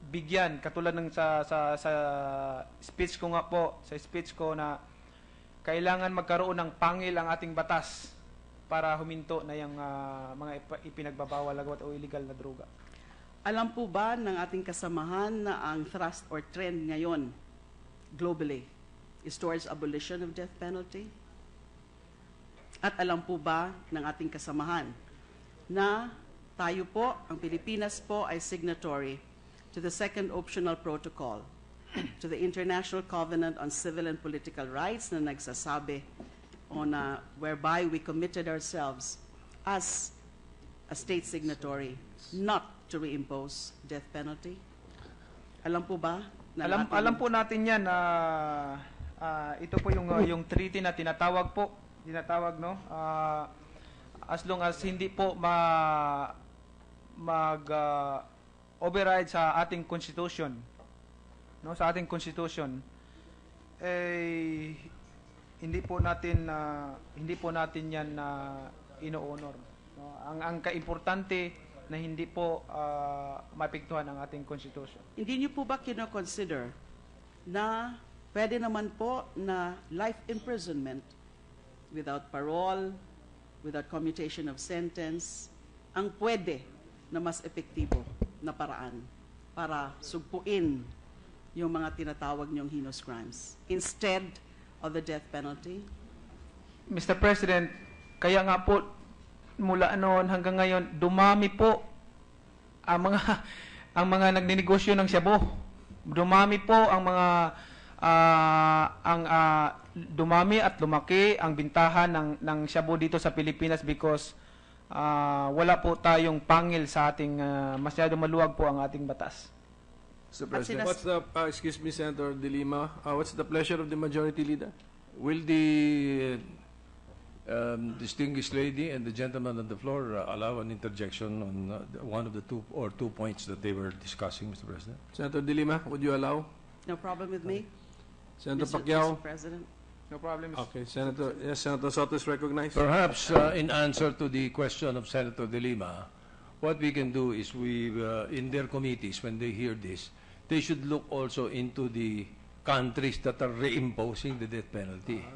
bigyan katulad ng sa speech ko nga po, sa speech ko na kailangan magkaroon ng pangil ang ating batas para huminto na yung mga ipinagbabawal agwat o illegal na droga. Alam po ba ng ating kasamahan na ang thrust or trend ngayon globally is towards abolition of death penalty? At alam po ba ng ating kasamahan na tayo po, ang Pilipinas po ay signatory to the Second Optional Protocol to the International Covenant on Civil and Political Rights na nagsasabi on whereby we committed ourselves as a state signatory not to reimpose death penalty? Alam po ba? Alam po natin yan. Ito po yung treaty na tinatawag no? As long as hindi po override sa ating constitution, no, sa ating constitution, hindi po natin yan ino-honor, no? Ang kaimportante na hindi po maapektuhan ang ating constitution. Hindi niyo po ba kino-consider na pwede naman po na life imprisonment without parole, without commutation of sentence, ang pwede na mas epektibo na paraan para sugpuin yung mga tinatawag niyong heinous crimes instead of the death penalty? Mr. President, kaya nga po mula noon hanggang ngayon dumami po ang mga nagninegosyo ng shabu. Dumami po ang mga dumami at lumaki ang bintahan ng shabu dito sa Pilipinas because wala po tayong pangil sa ating masyado maluwag po ang ating batas. Mr. President, excuse me, Senator De Lima, what's the pleasure of the majority leader? Will the distinguished lady and the gentleman on the floor allow an interjection on one of the two points that they were discussing, Mr. President? Senator De Lima, would you allow? No problem with me, Senator Mr. Pacquiao? President. No problem. Okay, Senator Soto is recognized. Perhaps in answer to the question of Senator De Lima, what we can do is in their committees, when they hear this, they should look also into the countries that are reimposing the death penalty.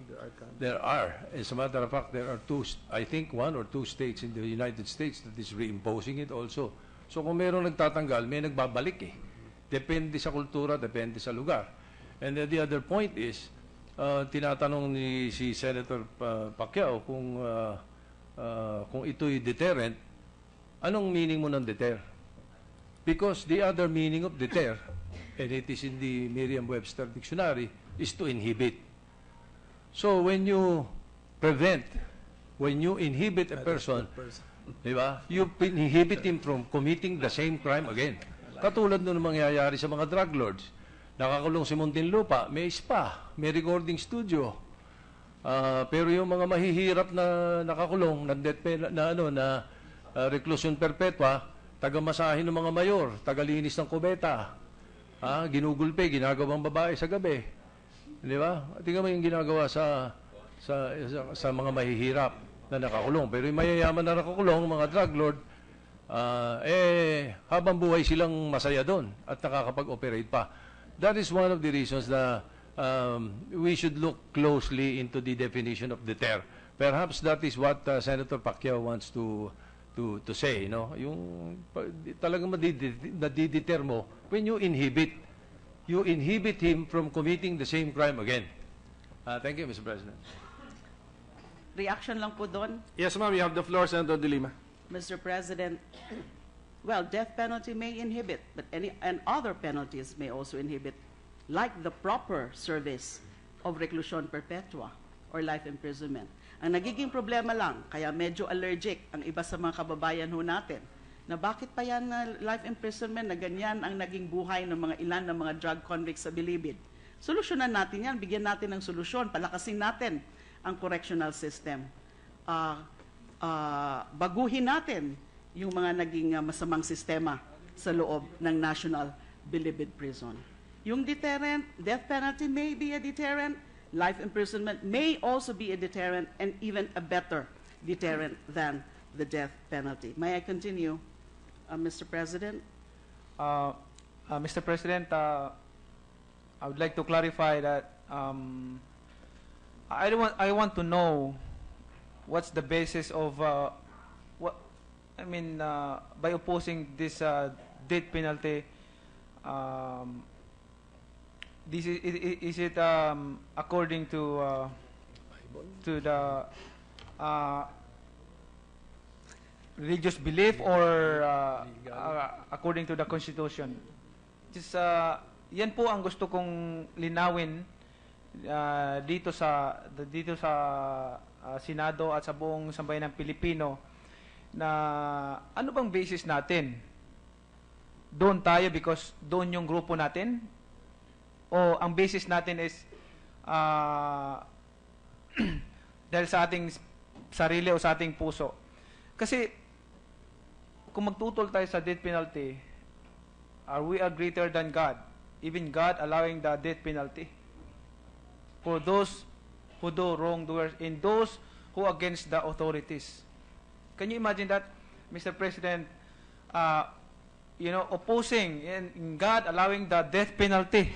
There are. As a matter of fact, there are I think one or two states in the United States that is reimposing it also. So kung mayroong nagtatanggal, may nagbabalik eh. Depende sa kultura, depende sa lugar. And then the other point is, tinatanong si Senator Pacquiao kung ito'y deterrent, anong meaning mo ng deter? Because the other meaning of deter, and it is in the Merriam-Webster Dictionary, is to inhibit. So when you inhibit a person, di ba, you inhibit him from committing the same crime again. Katulad nun mangyayari sa mga drug lords. Nakakulong si Muntinlupa, may spa, may recording studio. Pero yung mga mahihirap na nakakulong, na reclusion perpetua, taga-masahin ng mga mayor, taga-linis ng kubeta, ginugulpe, ginagawang babae sa gabi. Di ba? Tingnan mo yung ginagawa sa mga mahihirap na nakakulong. Pero yung mayayaman na nakakulong, mga drug lord, habang buhay silang masaya doon at nakakapag-operate pa. That is one of the reasons that we should look closely into the definition of deter. Perhaps that is what Senator Pacquiao wants to say, no? Yung talagang nadideter mo when you inhibit him from committing the same crime again. Thank you, Mr. President. Reaction lang po doon, Yes, ma'am, you have the floor, Senator De Lima. Mr. President. Well, death penalty may inhibit, but and other penalties may also inhibit, like the proper service of reclusion perpetua or life imprisonment. Ang nagiging problema lang, kaya medyo allergic ang iba sa mga kababayan ho natin, na bakit pa yan na life imprisonment na ganyan ang naging buhay ng mga ilan ng mga drug convicts sa Bilibid. Solusyonan natin yan, bigyan natin ng solusyon, palakasin natin ang correctional system. Baguhin natin yung mga naging masamang sistema sa loob ng National Bilibid Prison. Yung deterrent, death penalty may be a deterrent, life imprisonment may also be a deterrent and even a better deterrent than the death penalty. May I continue, Mr. President? Mr. President, I would like to clarify that I want to know what's the basis of by opposing this death penalty. Is it according to the religious belief or according to the Constitution? Just, yan po ang gusto kong linawin dito sa Senado at sa buong sambayan ng Pilipino, na ano bang basis natin? Doon tayo because doon yung grupo natin? O ang basis natin is dahil sa ating sarili o sa ating puso? Kasi kung magtutol tayo sa death penalty, are we are greater than God? Even God allowing the death penalty for those who do wrongdoers and those who against the authorities. Can you imagine that, Mr. President? Opposing and God allowing the death penalty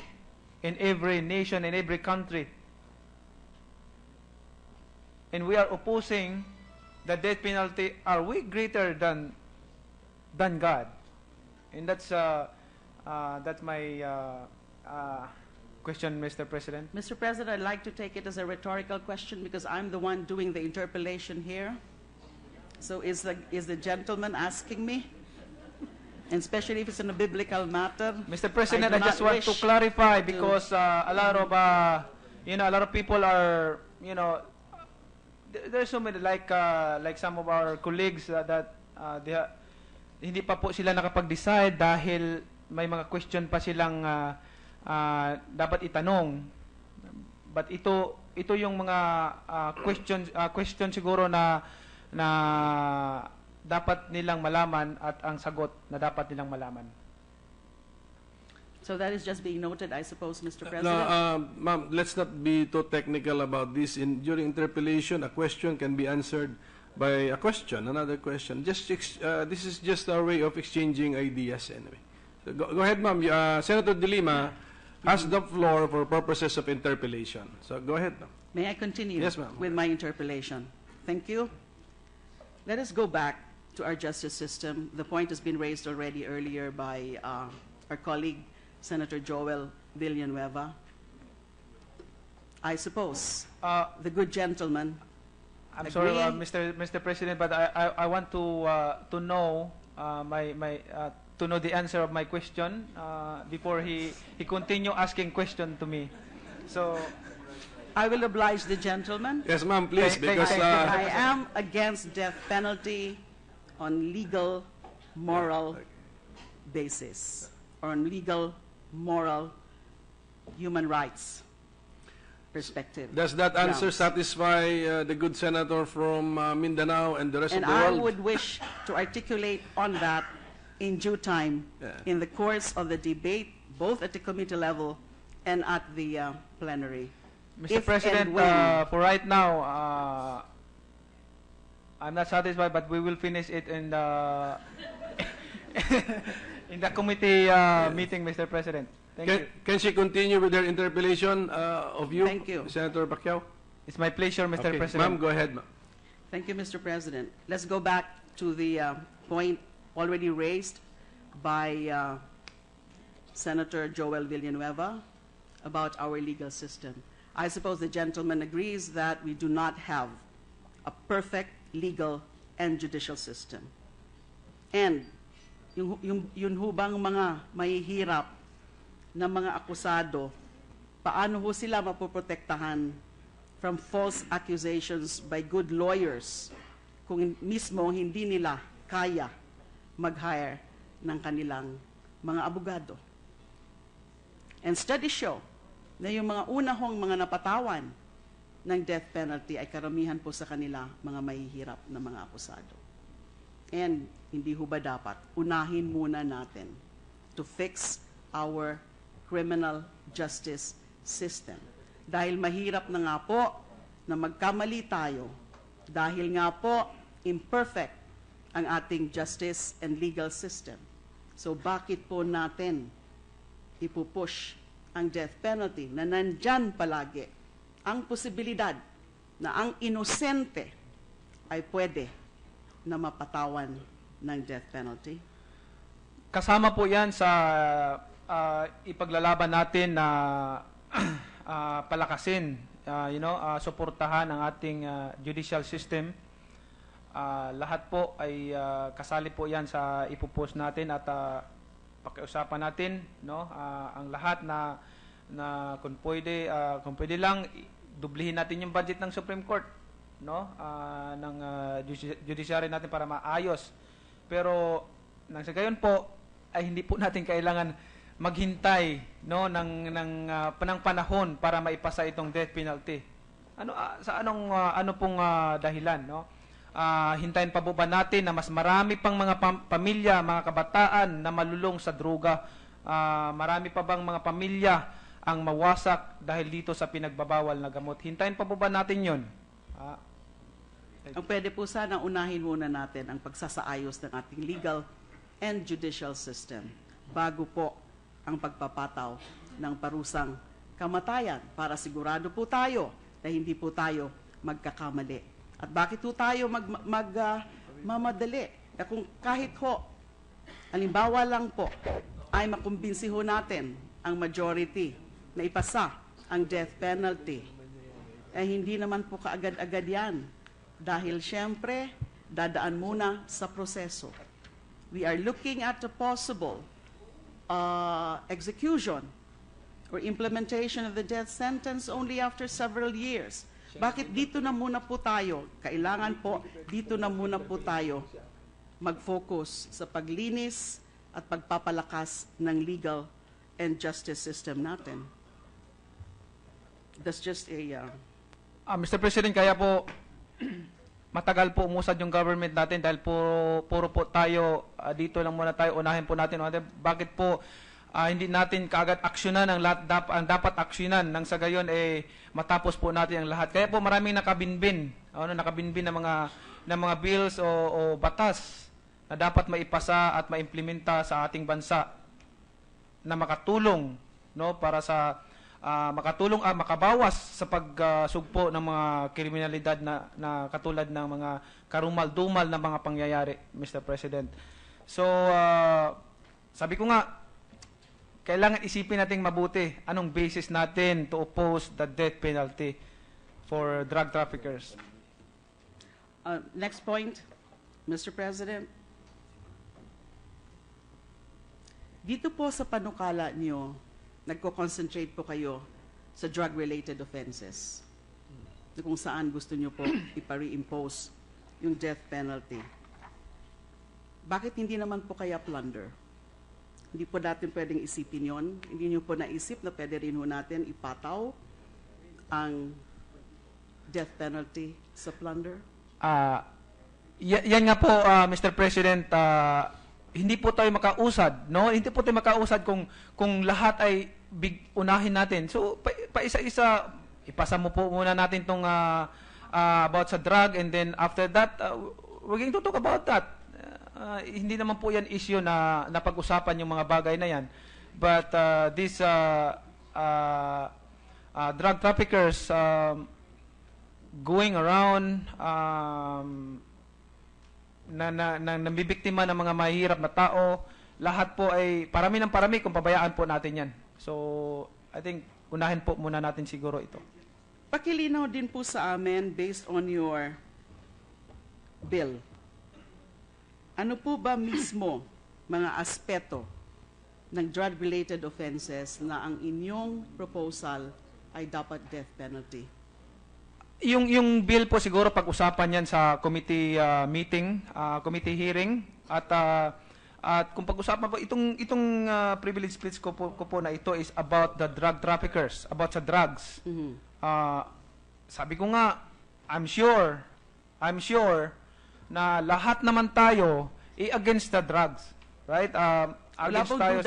in every nation, in every country. And we are opposing the death penalty. Are we greater than God? And that's my question, Mr. President. Mr. President, I'd like to take it as a rhetorical question because I'm the one doing the interpellation here. So is the gentleman asking me? And especially if it's in a biblical matter. Mr. President, I do just not want to wish clarify to- because a lot of people are, there's so many like some of our colleagues hindi pa po sila nakapag-decide dahil may mga question pa silang dapat itanong. But ito yung mga question siguro na dapat nilang malaman at ang sagot na dapat nilang malaman. So that is just being noted, I suppose, Mr. President. No, ma'am, let's not be too technical about this. During interpellation, a question can be answered by a question, another question. This is just our way of exchanging ideas anyway. So go ahead, ma'am. Senator De Lima has the floor for purposes of interpellation. So go ahead, ma'am. May I continue Yes, ma'am. with my interpellation? Thank you. Let us go back to our justice system. The point has been raised already earlier by our colleague, Senator Joel Villanueva. I suppose the good gentleman I'm agree. sorry, Mr. President, but I want to know to know the answer of my question before he continue asking question to me. So I will oblige the gentleman. Yes, ma'am, please, Thank- because I am against death penalty on legal, moral basis, or on legal, moral, human rights perspective. does that answer grounds. satisfy the good senator from Mindanao and the rest And of the I world? would wish to articulate on that in due time Yeah. in the course of the debate, both at the committee level and at the plenary. Mr. If President, and when- for right now, I'm not satisfied, but we will finish it in the in the committee meeting, Mr. President. Thank you. Can she continue with her interpellation of you, Thank you. Senator Pacquiao? It's my pleasure, Mr. Okay, President. ma'am, go ahead, ma'am. Thank you, Mr. President. Let's go back to the point already raised by Senator Joel Villanueva about our legal system. I suppose the gentleman agrees that we do not have a perfect legal and judicial system. And yun hubang mga mahihirap na mga akusado, paano ho sila mapoprotektahan from false accusations by good lawyers kung mismo hindi nila kaya mag-hire ng kanilang mga abogado. And studies show na yung mga unahong mga napatawan ng death penalty ay karamihan po sa kanila mga mahihirap na mga akusado. And hindi ho ba dapat unahin muna natin to fix our criminal justice system Dahil mahirap na nga po na magkamali tayo. Dahil nga po imperfect ang ating justice and legal system. So bakit po natin ipupush ang death penalty na nandyan palagi ang posibilidad na ang inosente ay pwede na mapatawan ng death penalty? Kasama po yan sa ipaglalaban natin na palakasin, suportahan ang ating judicial system. Lahat po ay kasali po yan sa ipupost natin at pakiusapan natin, no? Ang lahat na kung pwede lang dublihin natin yung budget ng Supreme Court, no? Ng judiciary natin para maayos. Pero nang sa gayon po ay hindi po natin kailangan maghintay, no, ng panahon para maipasa itong death penalty. Ano pong dahilan, no? Hintayin pa ba natin na mas marami pang mga pamilya, mga kabataan na malulong sa droga? Marami pa bang mga pamilya ang mawasak dahil dito sa pinagbabawal na gamot? Hintayin pa ba natin yun? Ang pwede po sana unahin muna natin ang pagsasaayos ng ating legal and judicial system bago po ang pagpapataw ng parusang kamatayan para sigurado po tayo na hindi po tayo magkakamali. At bakit po tayo mamadali? Na kung kahit ho, halimbawa lang po, ay makumbinsi ho natin ang majority na ipasa ang death penalty, eh hindi naman po kaagad-agad yan. Dahil syempre, dadaan muna sa proseso. We are looking at the possible execution or implementation of the death sentence only after several years. Bakit dito na muna po tayo? Kailangan po, dito na muna po tayo mag-focus sa paglinis at pagpapalakas ng legal and justice system natin. That's just a... Mr. President, kaya po matagal po umusad yung government natin dahil puro po tayo, dito lang muna tayo, unahin po natin. Bakit po hindi natin kaagad aksyonan ang dapat aksyonan nang sa gayon matapos po natin ang lahat. Kaya po maraming nakabinbin ng mga bills o batas na dapat maipasa at maimplementa sa ating bansa na makatulong, no, para sa makabawas sa pagsugpo ng mga kriminalidad na katulad ng mga karumal-dumal na mga pangyayari, Mr. President. So sabi ko nga, kailangan isipin natin mabuti anong basis natin to oppose the death penalty for drug traffickers. Next point, Mr. President. Dito po sa panukala niyo, nagko-concentrate po kayo sa drug-related offenses, kung saan gusto niyo po ipa-reimpose yung death penalty. Bakit hindi naman po kaya plunder? Hindi po natin pwedeng isipin yon. Hindi niyo po naisip na pwede rin ho natin ipataw ang death penalty sa plunder? Yan nga po, Mr. President, hindi po tayo makausad, no? Hindi po tayo makausad kung lahat ay unahin natin. So, paisa-isa, ipasa mo po muna natin tong about sa drug, and then after that, we're going to talk about that. Hindi naman po yan issue na napag-usapan yung mga bagay na yan. But these drug traffickers going around na nabibiktima ng mga mahihirap na tao, lahat po ay parami ng parami kung pabayaan po natin yan. So, I think, unahin po muna natin siguro ito. Pakilinaw din po sa amin, based on your bill, ano po ba mismo mga aspeto ng drug-related offenses na ang inyong proposal ay dapat death penalty? Yung bill po siguro pag-usapan yan sa committee meeting, committee hearing, at kung pag-usapan po itong privilege speech ko po na ito is about the drug traffickers, about sa drugs. Mhm. Sabi ko nga, I'm sure na lahat naman tayo against the drugs, right? Against tayo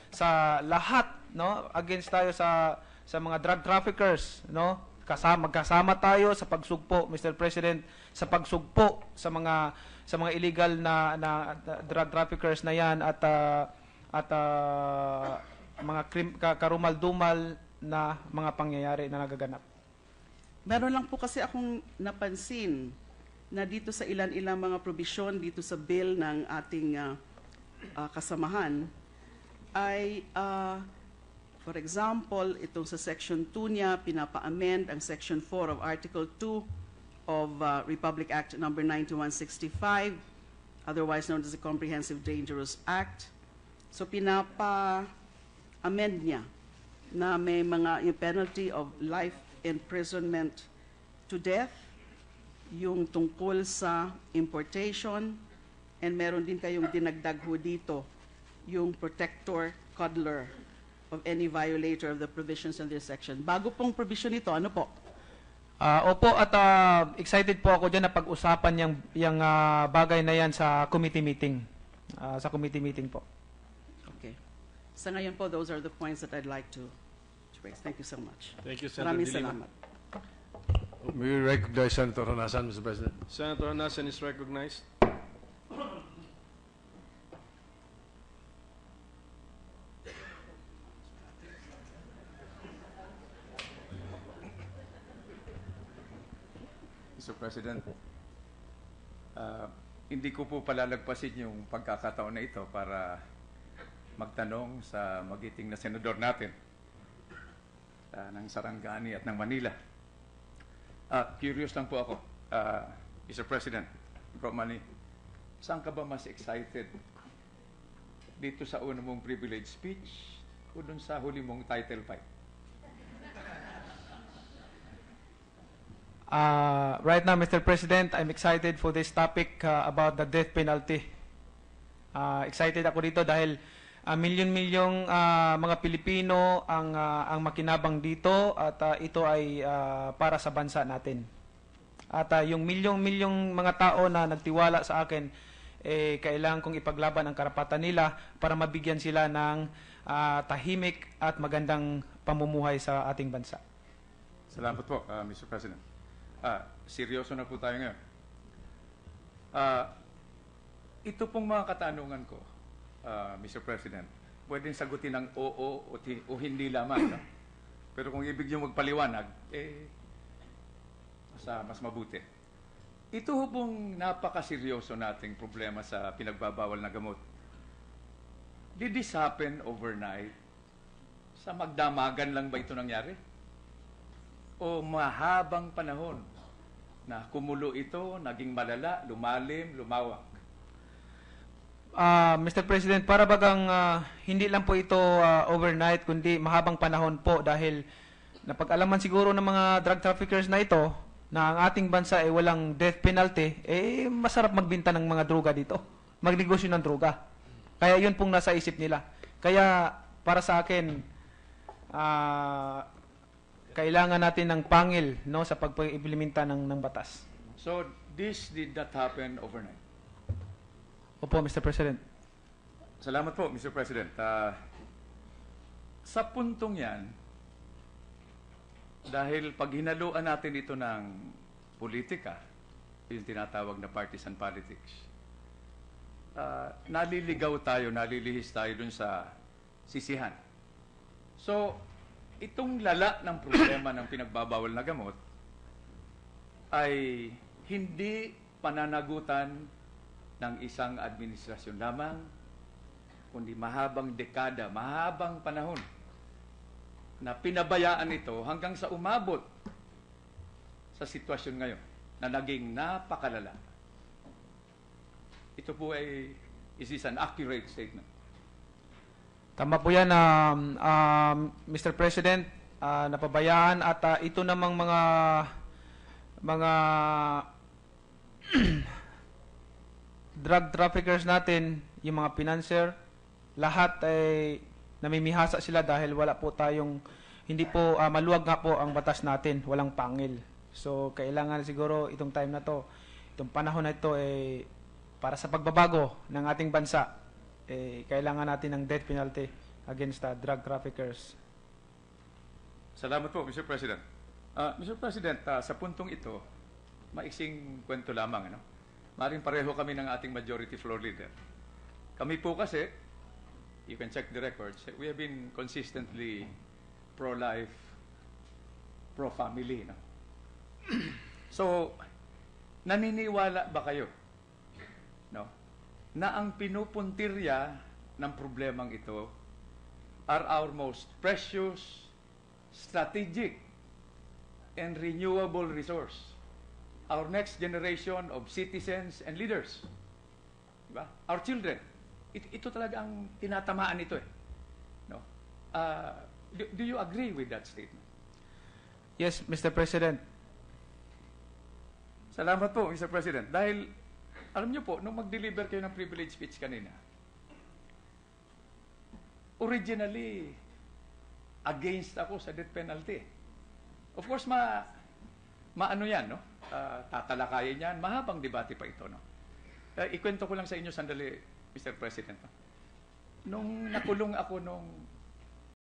sa lahat, no? Against tayo sa sa mga drug traffickers, no? Magkasama tayo sa pagsugpo, Mr. President, sa pagsugpo sa mga illegal na drug traffickers na 'yan at mga karumal-dumal na mga pangyayari na nagaganap. Meron lang po kasi akong napansin na dito sa ilan-ilang mga probisyon dito sa bill ng ating kasamahan ay, for example, itong sa Section 2 niya, pinapa-amend ang Section 4 of Article 2 of Republic Act No. 9165, otherwise known as the Comprehensive Dangerous Act. So pinapa-amend niya na may yung penalty of life imprisonment to death, yung tungkol sa importation, and meron din kayong dinagdag ho dito, yung protector, cuddler of any violator of the provisions in this section. Bago pong provision ito, ano po? Opo, at excited po ako dyan na pag-usapan yung bagay na yan sa committee meeting. Sa committee meeting po. Okay. Sa ngayon po, those are the points that I'd like to raise. Thank you so much. Thank you, Senator Maraming De Lima. salamat. We recognize Senator Honasan, Mr. President. Senator Honasan is recognized. Mr. President, hindi ko po palalagpasin yung pagkakataon na ito para magtanong sa magiting na senador natin ng Sarangani at ng Manila. Curious lang po ako, Mr. President, Bro Manny, saan ka ba mas excited? Dito sa una mong privilege speech o dun sa huli mong title fight? Right now, Mr. President, I'm excited for this topic about the death penalty. Excited ako dito dahil milyon-milyong mga Pilipino ang makinabang dito at ito ay para sa bansa natin. At yung milyong-milyong mga tao na nagtiwala sa akin, kailangan kong ipaglaban ang karapatan nila para mabigyan sila ng tahimik at magandang pamumuhay sa ating bansa. Salamat po, Mr. President. Seryoso na po tayo ngayon. Ito pong mga katanungan ko, Mr. President, pwedeng sagutin ng oo o hindi lamang. No? Pero kung ibig nyo magpaliwanag, mas mabuti. Ito pong napakaseryoso nating problema sa pinagbabawal na gamot. Did this happen overnight? Sa magdamagan lang ba ito nangyari? O mahabang panahon na kumulo ito, naging malala, lumalim, lumawak? Mr. President, para bagang hindi lang po ito overnight, kundi mahabang panahon po dahil napag-alaman siguro ng mga drug traffickers na ito na ang ating bansa ay walang death penalty, masarap magbinta ng mga droga dito, magnegosyo ng droga. Kaya yun pong nasa isip nila. Kaya para sa akin, kailangan natin ng pangil, no, sa pag-implementa ng batas. So, this did not happen overnight? Opo, Mr. President. Salamat po, Mr. President. Sa puntong yan, dahil pag hinaluan natin ito ng politika, yung tinatawag na partisan politics, naliligaw tayo, nalilihis tayo dun sa sisihan. So, itong lala ng problema ng pinagbabawal na gamot ay hindi pananagutan ng isang administrasyon lamang, kundi mahabang dekada, mahabang panahon na pinabayaan ito hanggang sa umabot sa sitwasyon ngayon na naging napakalala. Ito po ay, is this an accurate statement? Tama po yan, Mr. President, napabayaan at ito namang mga drug traffickers natin, yung mga financier, lahat ay namimihasa sila dahil wala po tayong, hindi po, maluwag nga po ang batas natin, walang pangil. So, kailangan siguro itong time na to, itong panahon na ito, para sa pagbabago ng ating bansa, kailangan natin ng death penalty against the drug traffickers. Salamat po, Mr. President. Mr. President, sa puntong ito, maiksing kwento lamang, ano? Maring pareho kami ng ating majority floor leader. Kami po kasi, you can check the records, we have been consistently pro-life, pro-family, no? So, naniniwala ba kayo, no, na ang pinupuntirya ng problemang ito are our most precious, strategic, and renewable resource, our next generation of citizens and leaders, diba? Our children. Ito talaga ang tinatamaan nito, eh, no? Do you agree with that statement? Yes, Mr. President. Salamat po, Mr. President. Dahil, alam niyo po, nung mag-deliver kayo ng privilege speech kanina, originally, against ako sa death penalty. Of course, maano yan, no? Tatalakayin yan. Mahabang debate pa ito, no? Ikwento ko lang sa inyo sandali, Mr. President. No? Nung nakulong ako nung